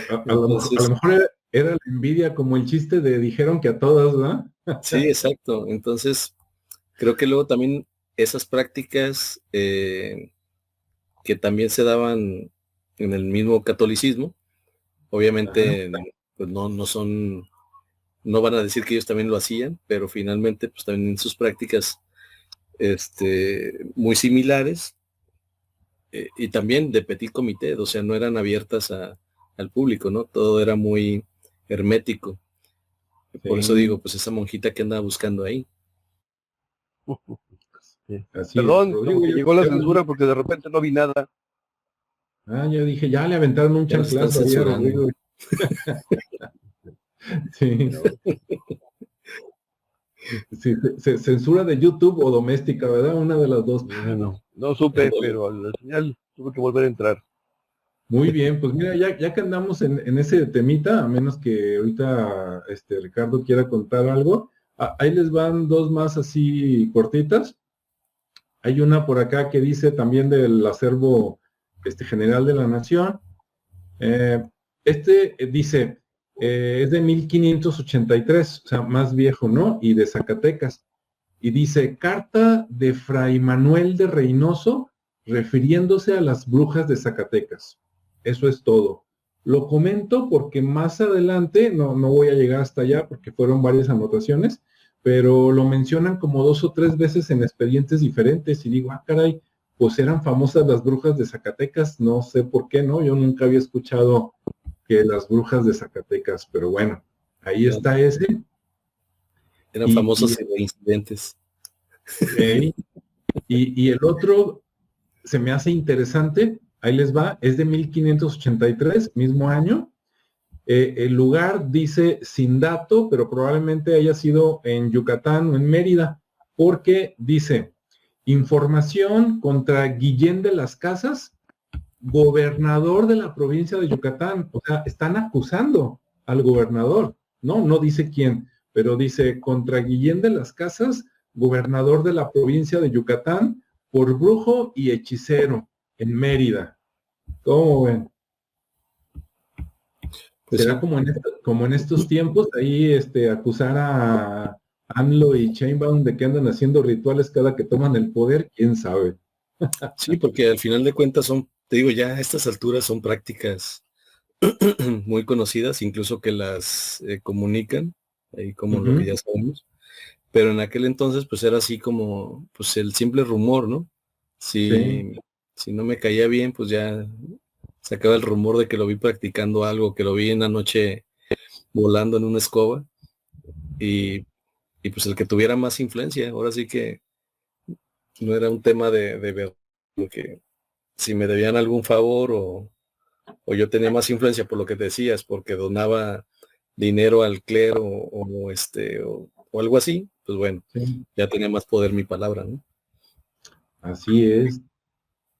A lo Entonces, mejor era la envidia como el chiste de dijeron que a todas, ¿verdad? sí, exacto. Entonces, creo que luego también esas prácticas que también se daban en el mismo catolicismo, Ajá. obviamente, pues no son, no van a decir que ellos también lo hacían, pero finalmente, pues también en sus prácticas muy similares, y también de petit comité, o sea, no eran abiertas al público, ¿no? Todo era muy hermético. Por eso Sí, digo, pues esa monjita que andaba buscando ahí. sí. así es. Perdón, como Rodrigo, que ya, llegó la ya censura volví. porque de repente no vi nada. Yo dije, ya le aventaron un Ya nos están chanclazo ahí a censurando. Rodrigo. Sí. No. Sí, censura de YouTube o doméstica, ¿verdad? Una de las dos. No supe, pero al final tuve que volver a entrar. Muy bien, pues mira, ya que andamos en ese temita, a menos que ahorita Ricardo quiera contar algo, ahí les van dos más así cortitas. Hay una por acá que dice también del acervo general de la Nación. Dice, es de 1583, o sea, más viejo, ¿no? Y de Zacatecas. Y dice, carta de Fray Manuel de Reynoso refiriéndose a las brujas de Zacatecas. Eso es todo. Lo comento porque más adelante, no voy a llegar hasta allá porque fueron varias anotaciones, pero lo mencionan como 2 o 3 veces en expedientes diferentes y digo, caray, pues eran famosas las brujas de Zacatecas, no sé por qué, ¿no? Yo nunca había escuchado que las brujas de Zacatecas, pero bueno, ahí está ese. Eran famosos incidentes. Okay. Y el otro se me hace interesante, ahí les va, es de 1583, mismo año. El lugar dice sin dato, pero probablemente haya sido en Yucatán o en Mérida, porque dice, información contra Guillén de las Casas, gobernador de la provincia de Yucatán. O sea, están acusando al gobernador, no dice quién, pero dice contra Guillén de las Casas, gobernador de la provincia de Yucatán, por brujo y hechicero en Mérida. ¿Cómo ven? Pues será como en estos tiempos, ahí acusar a AMLO y Sheinbaum de que andan haciendo rituales cada que toman el poder, quién sabe. Sí, porque al final de cuentas te digo, ya a estas alturas son prácticas muy conocidas, incluso que las comunican, ahí como lo que ya sabemos. Pero en aquel entonces, pues era así como, pues el simple rumor, ¿no? Si no me caía bien, pues ya se acaba el rumor de que lo vi practicando algo, que lo vi en la noche volando en una escoba, y pues el que tuviera más influencia, ahora sí que no era un tema de ver, porque si me debían algún favor o yo tenía más influencia por lo que decías, porque donaba dinero al clero o algo así, pues bueno, ya tenía más poder mi palabra, ¿no? Así es.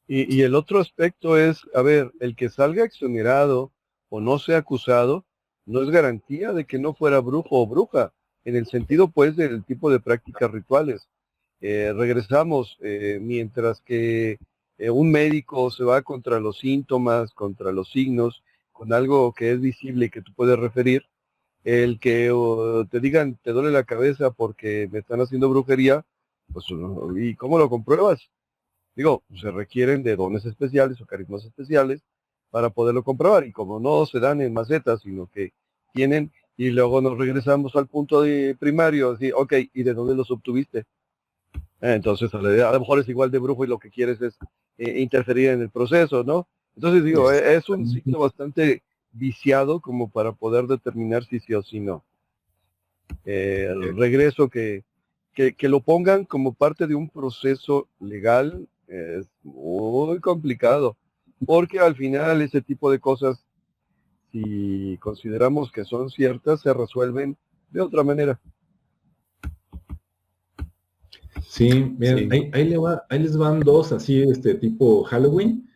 Y el otro aspecto es, a ver, el que salga exonerado o no sea acusado, no es garantía de que no fuera brujo o bruja, en el sentido pues del tipo de prácticas rituales. Regresamos, mientras que un médico se va contra los síntomas, contra los signos, con algo que es visible y que tú puedes referir, el que te digan, te duele la cabeza porque me están haciendo brujería, pues, ¿y cómo lo compruebas? Digo, se requieren de dones especiales o carismas especiales para poderlo comprobar, y como no se dan en macetas, sino que tienen, y luego nos regresamos al punto de primario, así, ok, ¿y de dónde los obtuviste? Entonces, a lo mejor es igual de brujo y lo que quieres es interferir en el proceso, ¿no? Entonces, digo, es un ciclo bastante viciado como para poder determinar si sí o si no. El regreso que lo pongan como parte de un proceso legal es muy complicado, porque al final ese tipo de cosas, si consideramos que son ciertas, se resuelven de otra manera. Sí, miren, Sí. ahí les van dos así, tipo Halloween.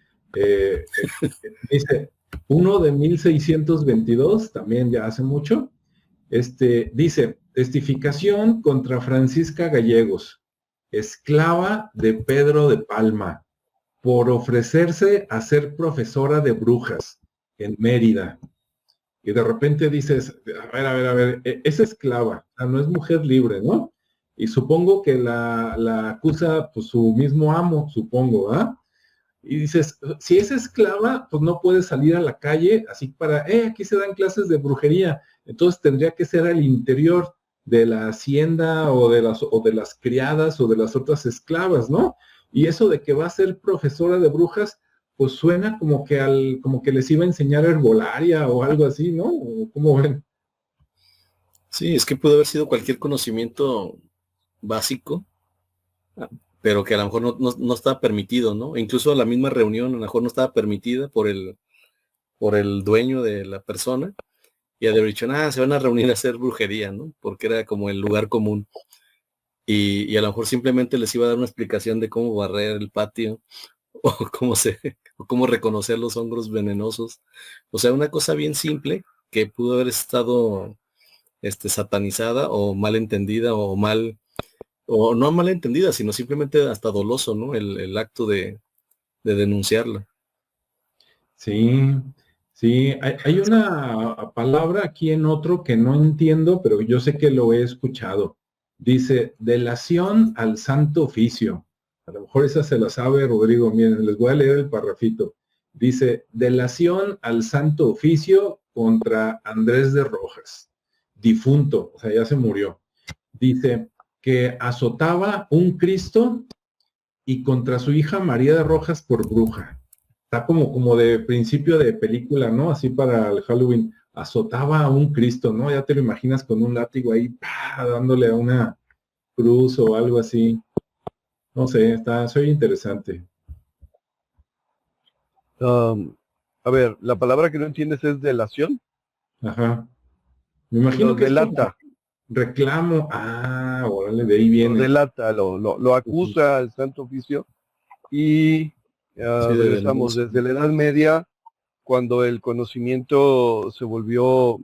Dice, uno de 1622, también ya hace mucho, dice, testificación contra Francisca Gallegos, esclava de Pedro de Palma, por ofrecerse a ser profesora de brujas en Mérida. Y de repente dices, a ver, es esclava, o sea, no es mujer libre, ¿no? Y supongo que la acusa pues, su mismo amo, supongo, ¿ah? Y dices, si es esclava, pues no puede salir a la calle así para, aquí se dan clases de brujería. Entonces tendría que ser al interior de la hacienda o de las criadas o de las otras esclavas, ¿no? Y eso de que va a ser profesora de brujas, pues suena como que les iba a enseñar herbolaria o algo así, ¿no? ¿Cómo ven? Sí, es que pudo haber sido cualquier conocimiento básico, pero que a lo mejor no estaba permitido, ¿no? Incluso la misma reunión a lo mejor no estaba permitida por el dueño de la persona, y había dicho, se van a reunir a hacer brujería, ¿no? Porque era como el lugar común. Y a lo mejor simplemente les iba a dar una explicación de cómo barrer el patio, o o cómo reconocer los hongos venenosos. O sea, una cosa bien simple que pudo haber estado satanizada o mal entendida o no mal entendida, sino simplemente hasta doloso, ¿no? El acto de denunciarla. Sí, sí, hay una palabra aquí en otro que no entiendo, pero yo sé que lo he escuchado. Dice, delación al santo oficio. A lo mejor esa se la sabe Rodrigo. Miren, les voy a leer el parrafito. Dice, delación al santo oficio contra Andrés de Rojas, difunto, o sea, ya se murió. Dice que azotaba un Cristo y contra su hija María de Rojas por bruja. Está como de principio de película, ¿no? Así para el Halloween. Azotaba a un Cristo, ¿no? Ya te lo imaginas con un látigo ahí, ¡pah!, dándole a una cruz o algo así. No sé, soy interesante. A ver, la palabra que no entiendes es delación. Ajá. Me imagino Lo que es como delata, reclamo. Ah, órale, de ahí lo viene. delata, lo acusa al santo oficio y Sí, de regresamos denuncia. desde la Edad Media, cuando el conocimiento se volvió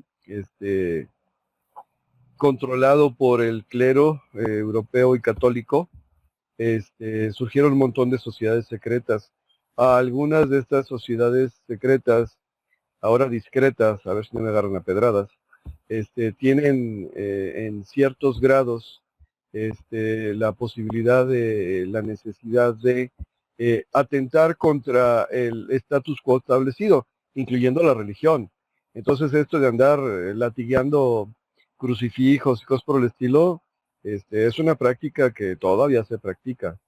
controlado por el clero europeo y católico. Surgieron un montón de sociedades secretas. Algunas de estas sociedades secretas, ahora discretas, a ver si no me agarran a pedradas, tienen en ciertos grados la posibilidad de la necesidad de atentar contra el status quo establecido, incluyendo la religión. Entonces esto de andar latigueando crucifijos y cosas por el estilo, es una práctica que todavía se practica.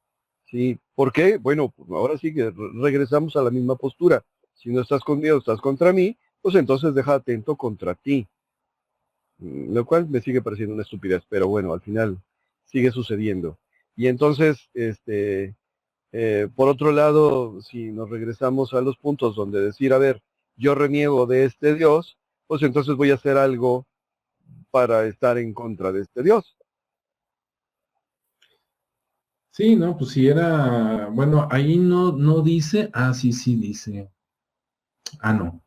¿Sí? ¿Por qué? Bueno, pues ahora sí que regresamos a la misma postura. Si no estás conmigo, estás contra mí, pues entonces deja atento contra ti. Lo cual me sigue pareciendo una estupidez, pero bueno, al final sigue sucediendo. Y entonces, por otro lado, si nos regresamos a los puntos donde decir, a ver, yo reniego de este Dios, pues entonces voy a hacer algo para estar en contra de este Dios. Sí, no, pues si era, bueno, ahí no dice, sí, sí dice. No.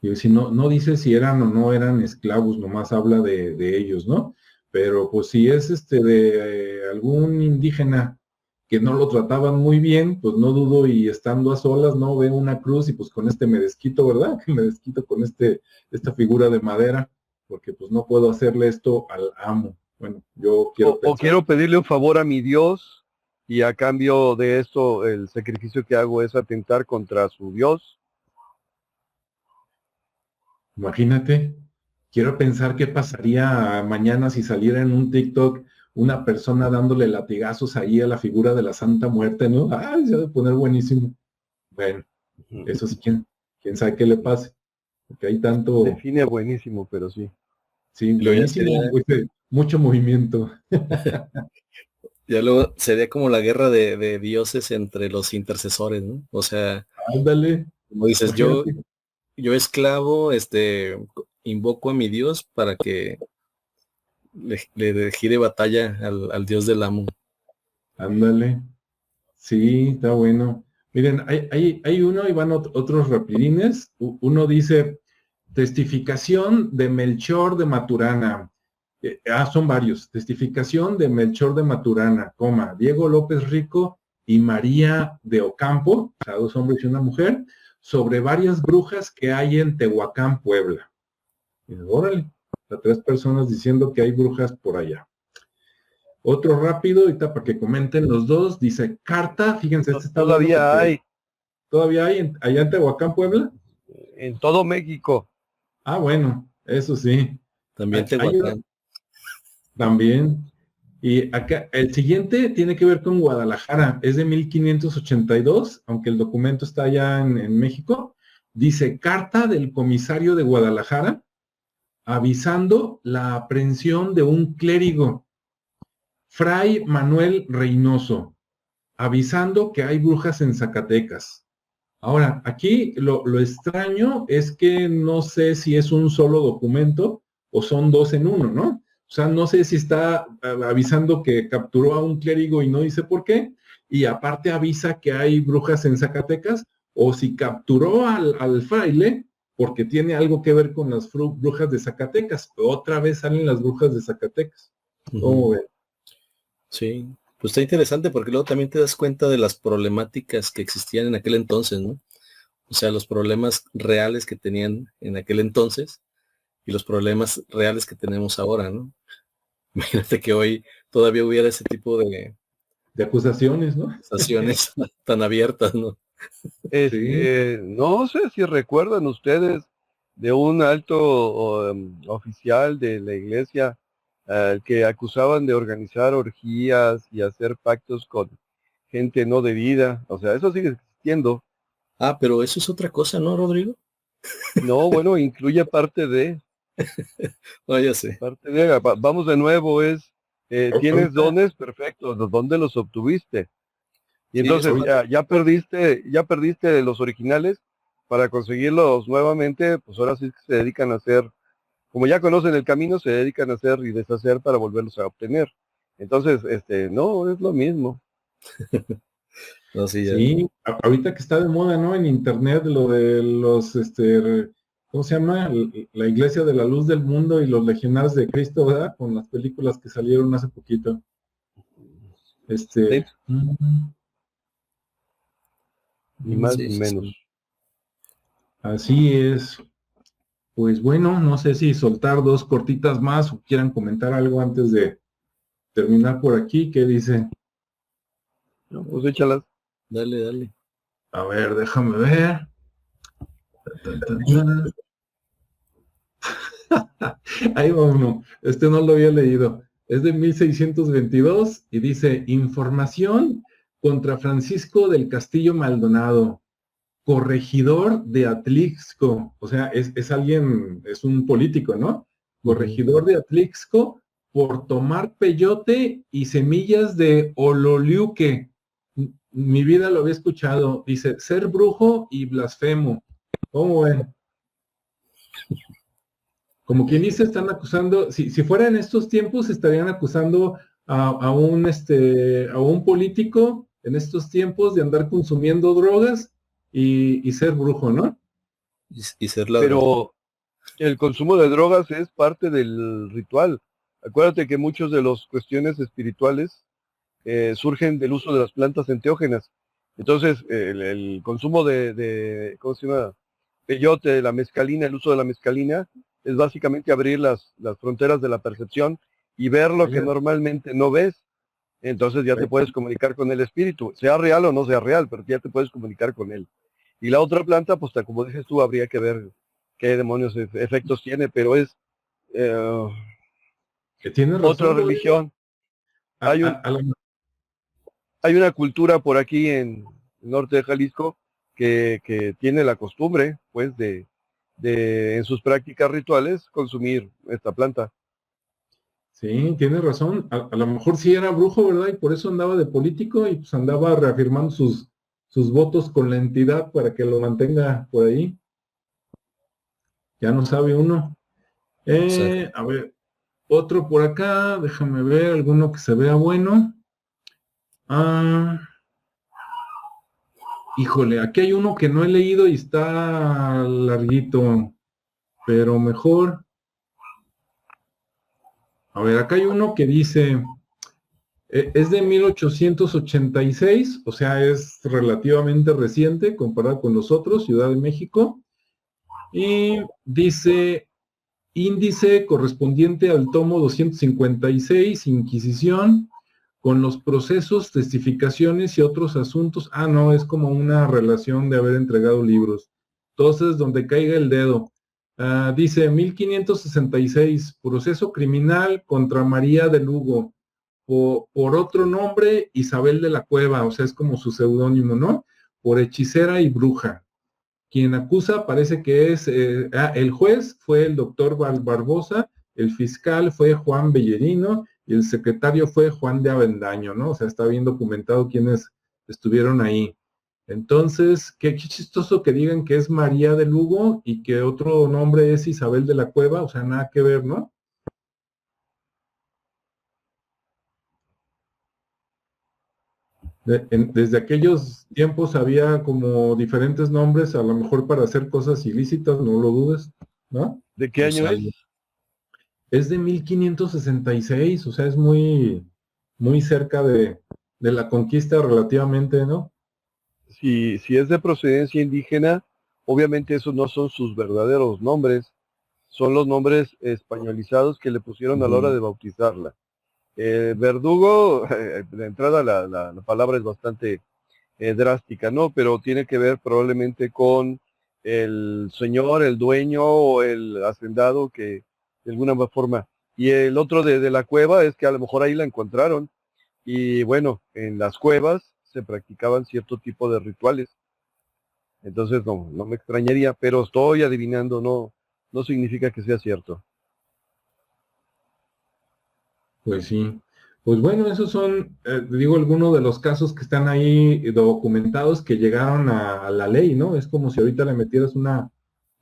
Y si no dice si eran o no eran esclavos, nomás habla de ellos, ¿no? Pero pues si es de algún indígena que no lo trataban muy bien, pues no dudo y estando a solas, ¿no? Ve una cruz y pues con me desquito, ¿verdad? Que me desquito con esta figura de madera, porque pues no puedo hacerle esto al amo. Bueno, yo quiero O pensar. quiero pedirle un favor a mi Dios y a cambio de esto el sacrificio que hago es atentar contra su Dios. Imagínate, quiero pensar qué pasaría mañana si saliera en un TikTok una persona dándole latigazos ahí a la figura de la Santa Muerte, ¿no? Se ha de poner buenísimo. Bueno, eso sí, quién sabe qué le pase, porque hay tanto, Define buenísimo, pero sí. sí, Y luego buenísimo, mucho movimiento. ya luego sería como la guerra de dioses entre los intercesores, ¿no? O sea, Ándale, como dices, imagínate, yo esclavo, invoco a mi Dios para que le gire batalla al Dios del amo. ándale. Sí, está bueno. Miren, hay uno y van otros rapidines. Uno dice, testificación de Melchor de Maturana. Son varios. Testificación de Melchor de Maturana, Diego López Rico y María de Ocampo, o sea, 2 hombres y una mujer, sobre varias brujas que hay en Tehuacán, Puebla. Y órale, a 3 personas diciendo que hay brujas por allá. Otro rápido, ahorita para que comenten los dos, dice carta, fíjense, este está bueno Todavía porque hay todavía hay allá en Tehuacán, Puebla. en todo México. Bueno, eso sí. También Hay Tehuacán. también. Y acá, el siguiente tiene que ver con Guadalajara, es de 1582, aunque el documento está allá en México. Dice, carta del comisario de Guadalajara avisando la aprehensión de un clérigo, Fray Manuel Reynoso, avisando que hay brujas en Zacatecas. Ahora, aquí lo extraño es que no sé si es un solo documento o son dos en uno, ¿no? O sea, no sé si está avisando que capturó a un clérigo y no dice por qué, y aparte avisa que hay brujas en Zacatecas, o si capturó al fraile porque tiene algo que ver con las brujas de Zacatecas. Otra vez salen las brujas de Zacatecas. ¿Cómo ven? Sí, pues está interesante porque luego también te das cuenta de las problemáticas que existían en aquel entonces, ¿no? O sea, los problemas reales que tenían en aquel entonces y los problemas reales que tenemos ahora, ¿no? Imagínate que hoy todavía hubiera ese tipo de De acusaciones, ¿no? acusaciones tan abiertas, ¿no? Sí. No sé si recuerdan ustedes de un alto oficial de la iglesia que acusaban de organizar orgías y hacer pactos con gente no debida. O sea, eso sigue existiendo. Ah, pero eso es otra cosa, ¿no, Rodrigo? No, bueno, incluye No, ya sé. vamos de nuevo, tienes Ahorita, dones, perfecto, ¿de dónde los obtuviste? Y Sí, entonces ahorita, ya perdiste los originales para conseguirlos nuevamente, pues ahora sí que se dedican a hacer, como ya conocen el camino, se dedican a hacer y deshacer para volverlos a obtener. Entonces, no, es lo mismo. no, sí, ya. sí, ahorita que está de moda, ¿no? En internet lo de los, ¿cómo se llama? La Iglesia de la Luz del Mundo y los Legionarios de Cristo, ¿verdad? Con las películas que salieron hace poquito. Sí, Mm, ni más Sí, ni sí, menos. sí. así es. Pues bueno, no sé si soltar dos cortitas más o quieran comentar algo antes de terminar por aquí. ¿Qué dice? No, pues échalas. Dale, dale. A ver, déjame ver. Tan, tan, tan. Ahí va uno. Este no lo había leído. Es de 1622 y dice, información contra Francisco del Castillo Maldonado, corregidor de Atlixco. O sea, es alguien, es un político, ¿no? Ujú. Corregidor de Atlixco por tomar peyote y semillas de ololiuque. Mi vida lo había escuchado. Dice, ser brujo y blasfemo. ¿Cómo ven? Como quien dice, están acusando, si fuera en estos tiempos, estarían acusando a un político en estos tiempos de andar consumiendo drogas y ser brujo, ¿no? Y ser ladrón. Pero el consumo de drogas es parte del ritual. Acuérdate que muchos de las cuestiones espirituales surgen del uso de las plantas enteógenas. Entonces, el consumo ¿cómo se llama? Peyote, la mezcalina, el uso de la mezcalina, es básicamente abrir las fronteras de la percepción y ver lo que normalmente no ves. Entonces ya te puedes comunicar con el espíritu, sea real o no sea real, pero ya te puedes comunicar con él. Y la otra planta, pues como dices tú, habría que ver qué demonios efectos tiene, pero es eh, Que tienes otra razón, Rodrigo. religión. A, Hay a, un, a la- hay una cultura por aquí en el norte de Jalisco que tiene la costumbre, pues, en sus prácticas rituales consumir esta planta. sí, tienes razón. A lo mejor sí era brujo, ¿verdad? Y por eso andaba de político y pues andaba reafirmando sus votos con la entidad para que lo mantenga por ahí. Ya no sabe uno. Exacto. A ver, otro por acá, déjame ver, alguno que se vea bueno. Ah, híjole, aquí hay uno que no he leído y está larguito, pero mejor. A ver, acá hay uno que dice, es de 1886, o sea, es relativamente reciente comparado con los otros, Ciudad de México, y dice índice correspondiente al tomo 256, Inquisición, con los procesos, testificaciones y otros asuntos. Ah, no, es como una relación de haber entregado libros. Entonces, donde caiga el dedo. Dice 1566, proceso criminal contra María de Lugo, por otro nombre, Isabel de la Cueva, o sea, es como su seudónimo, ¿no? Por hechicera y bruja. Quien acusa parece que es, el juez fue el doctor Barbosa, el fiscal fue Juan Bellerino y el secretario fue Juan de Avendaño, ¿no? O sea, está bien documentado quiénes estuvieron ahí. Entonces, qué chistoso que digan que es María de Lugo y que otro nombre es Isabel de la Cueva, o sea, nada que ver, ¿no? Desde aquellos tiempos había como diferentes nombres, a lo mejor para hacer cosas ilícitas, no lo dudes, ¿no? ¿De qué Pues año es? algo. Es de 1566, o sea, es muy, muy cerca de la conquista relativamente, ¿no? Si es de procedencia indígena, obviamente esos no son sus verdaderos nombres, son los nombres españolizados que le pusieron a la hora de bautizarla. Verdugo, de entrada la palabra es bastante drástica, ¿no? Pero tiene que ver probablemente con el señor, el dueño o el hacendado que de alguna forma. Y el otro de la cueva es que a lo mejor ahí la encontraron. Y bueno, en las cuevas se practicaban cierto tipo de rituales. Entonces no me extrañaría, pero estoy adivinando, no significa que sea cierto. Pues sí. Pues bueno, esos son, digo, algunos de los casos que están ahí documentados que llegaron a la ley, ¿no? Es como si ahorita le metieras una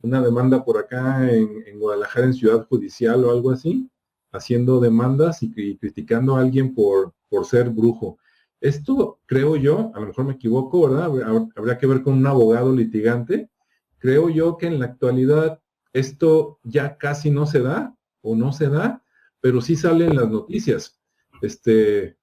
demanda por acá en Guadalajara, en Ciudad Judicial o algo así, haciendo demandas y criticando a alguien por ser brujo. Esto, creo yo, a lo mejor me equivoco, ¿verdad? Habría que ver con un abogado litigante. Creo yo que en la actualidad esto ya casi no se da o no se da, pero sí salen las noticias, de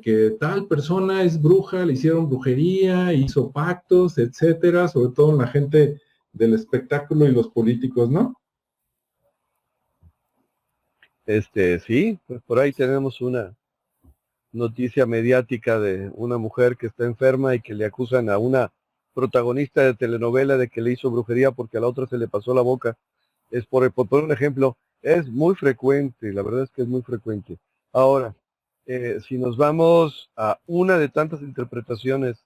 que tal persona es bruja, le hicieron brujería, hizo pactos, etcétera, sobre todo en la gente del espectáculo y los políticos, ¿no? Sí, pues por ahí tenemos una noticia mediática de una mujer que está enferma y que le acusan a una protagonista de telenovela de que le hizo brujería porque a la otra se le pasó la boca. Es por poner un ejemplo, es muy frecuente, la verdad es que es muy frecuente. Ahora, si nos vamos a una de tantas interpretaciones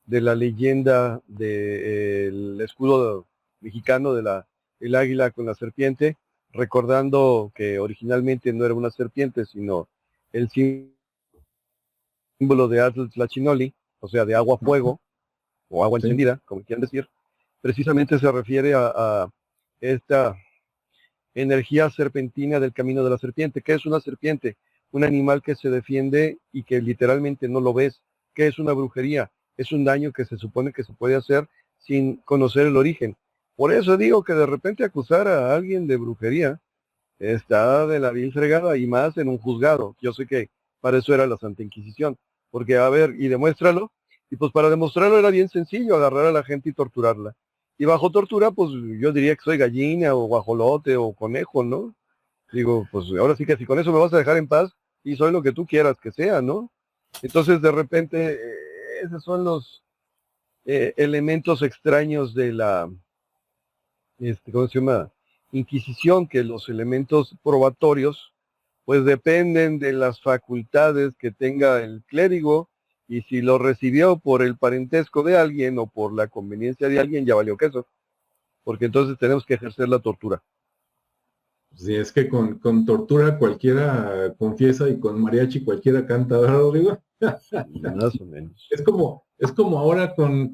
de la leyenda del escudo mexicano el águila con la serpiente, recordando que originalmente no era una serpiente, sino el símbolo de Atl Tlachinoli, o sea, de agua fuego, o agua Sí. encendida, como quieran decir, precisamente se refiere a esta energía serpentina del camino de la serpiente. ¿Qué es una serpiente? Un animal que se defiende y que literalmente no lo ves. ¿Qué es una brujería? Es un daño que se supone que se puede hacer sin conocer el origen. Por eso digo que de repente acusar a alguien de brujería está de la vil fregada y más en un juzgado. Yo sé que para eso era la Santa Inquisición. Porque, a ver, y demuéstralo. Y pues para demostrarlo era bien sencillo, agarrar a la gente y torturarla. Y bajo tortura, pues yo diría que soy gallina o guajolote o conejo, ¿no? Digo, pues ahora sí que si con eso me vas a dejar en paz y soy lo que tú quieras que sea, ¿no? Entonces de repente esos son los elementos extraños de la, ¿cómo se llama? Inquisición, que los elementos probatorios pues dependen de las facultades que tenga el clérigo y si lo recibió por el parentesco de alguien o por la conveniencia de alguien, ya valió queso, porque entonces tenemos que ejercer la tortura. Sí, es que con tortura cualquiera confiesa y con mariachi cualquiera canta, ¿verdad, Rodrigo? Más o menos. Es como ahora con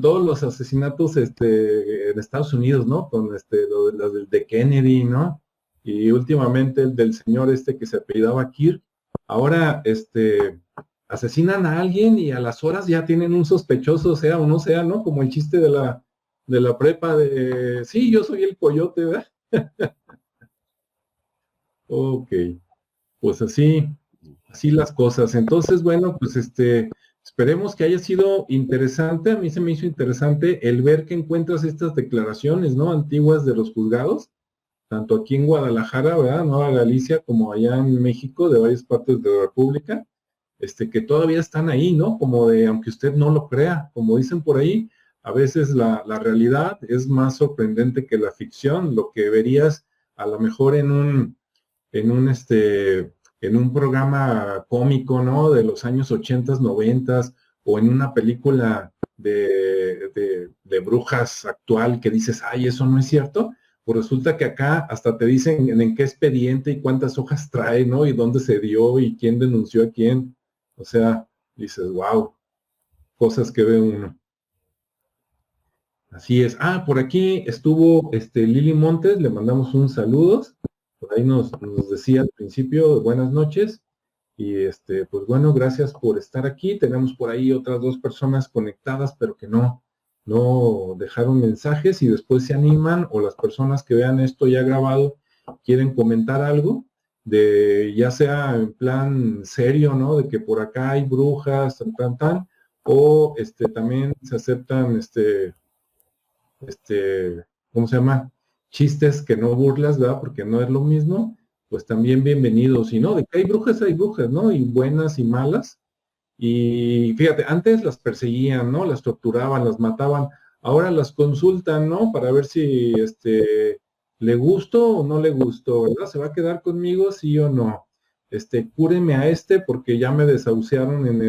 todos los asesinatos en Estados Unidos, ¿no? Con lo de Kennedy, ¿no? Y últimamente el del señor que se apellidaba Kirk. Ahora, asesinan a alguien y a las horas ya tienen un sospechoso, sea o no sea, ¿no? Como el chiste de la prepa de, sí, yo soy el coyote, ¿verdad? Ok, pues así las cosas. Entonces, bueno, pues esperemos que haya sido interesante. A mí se me hizo interesante el ver que encuentras estas declaraciones, ¿no? Antiguas de los juzgados, tanto aquí en Guadalajara, ¿verdad? Nueva Galicia, como allá en México, de varias partes de la República, que todavía están ahí, ¿no? Como de, aunque usted no lo crea, como dicen por ahí, a veces la realidad es más sorprendente que la ficción, lo que verías a lo mejor en un programa cómico, ¿no? De los años 80, 90, o en una película de brujas actual que dices, ay, eso no es cierto, pues resulta que acá hasta te dicen en qué expediente y cuántas hojas trae, ¿no? Y dónde se dio y quién denunció a quién. O sea, dices, wow, cosas que ve uno. Así es. Por aquí estuvo Lili Montes, le mandamos un saludos. Por ahí nos decía al principio, buenas noches. Y pues bueno, gracias por estar aquí. Tenemos por ahí otras 2 personas conectadas, pero que no dejaron mensajes y después se animan, o las personas que vean esto ya grabado quieren comentar algo, ya sea en plan serio, ¿no? De que por acá hay brujas, tan, o también se aceptan ¿cómo se llama? Chistes que no burlas, ¿verdad? Porque no es lo mismo, pues también bienvenidos. Y no, de que hay brujas, ¿no? Y buenas y malas. Y fíjate, antes las perseguían, ¿no? Las torturaban, las mataban. Ahora las consultan, ¿no? Para ver si le gustó o no le gustó, ¿verdad? ¿Se va a quedar conmigo, sí o no? Cúreme a porque ya me desahuciaron en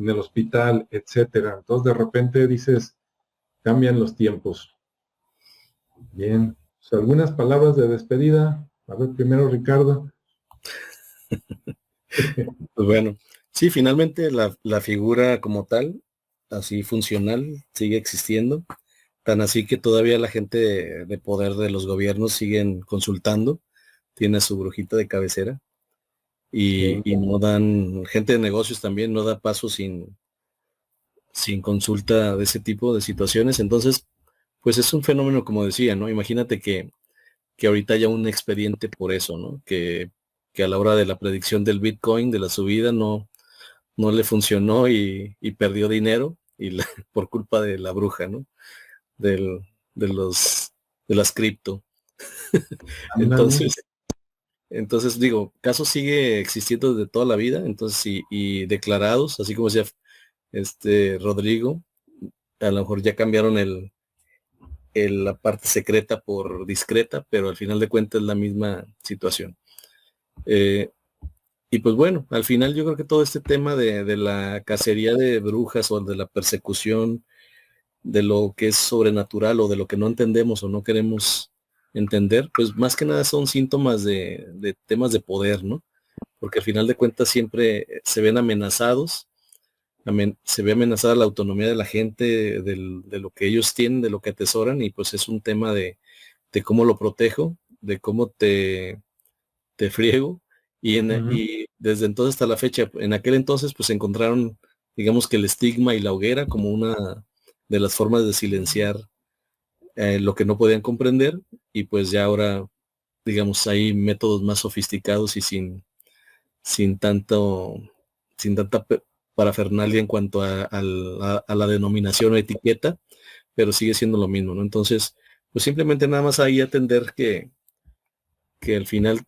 el hospital, etcétera. Entonces de repente dices, cambian los tiempos. Bien, pues, algunas palabras de despedida. A ver, primero Ricardo. Pues bueno, sí, finalmente la figura como tal, así funcional, sigue existiendo. Tan así que todavía la gente de poder de los gobiernos siguen consultando, tiene su brujita de cabecera y no dan, gente de negocios también no da paso sin consulta de ese tipo de situaciones. Entonces, pues es un fenómeno, como decía, ¿no? Imagínate que ahorita haya un expediente por eso, ¿no? Que a la hora de la predicción del Bitcoin, de la subida, no le funcionó y perdió dinero por culpa de la bruja, ¿no? Del, de las cripto. Entonces digo, caso sigue existiendo desde toda la vida, entonces y declarados, así como decía Rodrigo, a lo mejor ya cambiaron la parte secreta por discreta, pero al final de cuentas es la misma situación. Y pues bueno, al final yo creo que todo este tema de la cacería de brujas o de la persecución de lo que es sobrenatural o de lo que no entendemos o no queremos entender, pues más que nada son síntomas de temas de poder, ¿no? Porque al final de cuentas siempre se ven amenazados, se ve amenazada la autonomía de la gente, de lo que ellos tienen, de lo que atesoran, y pues es un tema de cómo lo protejo, de cómo te friego, y desde entonces hasta la fecha, en aquel entonces pues encontraron, digamos que el estigma y la hoguera como una de las formas de silenciar lo que no podían comprender, y pues ya ahora, digamos, hay métodos más sofisticados y sin tanto, sin tanta parafernalia en cuanto a la denominación o etiqueta, pero sigue siendo lo mismo, ¿no? Entonces, pues simplemente nada más ahí atender que al final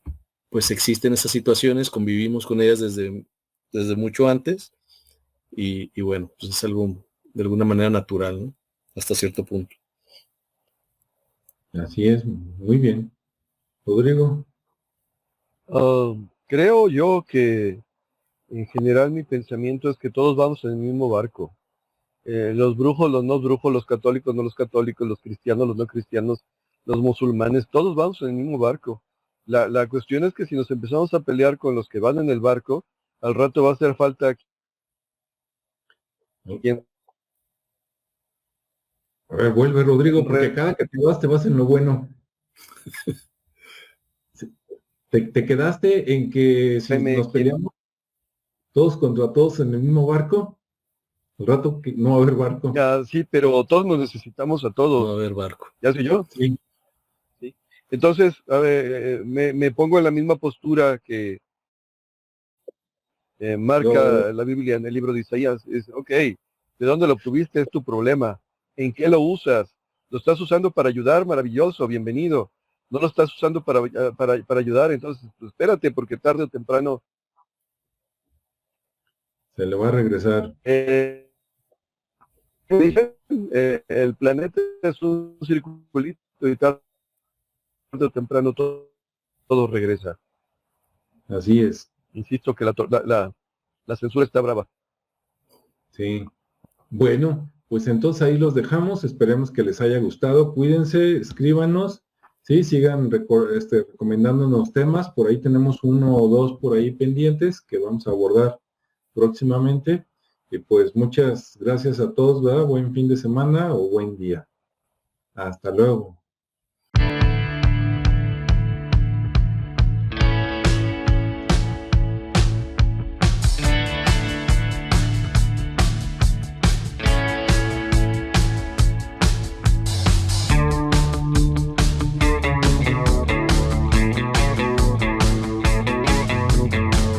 pues existen esas situaciones, convivimos con ellas desde mucho antes, y bueno, pues es algo de alguna manera natural, ¿no? Hasta cierto punto. Así es, muy bien. Rodrigo. Creo yo que en general mi pensamiento es que todos vamos en el mismo barco. Los brujos, los no brujos, los católicos, no los católicos, los cristianos, los no cristianos, los musulmanes, todos vamos en el mismo barco. La cuestión es que si nos empezamos a pelear con los que van en el barco, al rato va a hacer falta quien... A ver, vuelve Rodrigo, porque cada que te vas en lo bueno. Te quedaste en que si nos peleamos todos contra todos en el mismo barco, al rato que no va a haber barco. Ya, sí, pero todos nos necesitamos a todos. No va a haber barco. ¿Ya soy yo? Sí. Sí. Entonces, a ver, me pongo en la misma postura que marca la Biblia en el libro de Isaías. Es, ok, ¿de dónde lo obtuviste? Es tu problema. ¿En qué lo usas? ¿Lo estás usando para ayudar? Maravilloso, bienvenido. ¿No lo estás usando para ayudar? Entonces, pues, espérate, porque tarde o temprano... Se le va a regresar. El planeta es un circulito y tarde o temprano todo regresa. Así es. Insisto que la censura está brava. Sí. Bueno, pues entonces ahí los dejamos. Esperemos que les haya gustado. Cuídense, escríbanos. Sí, sigan recomendándonos temas. Por ahí tenemos 1 o 2 por ahí pendientes que vamos a abordar próximamente. Y pues muchas gracias a todos, ¿verdad? Buen fin de semana o buen día. Hasta luego.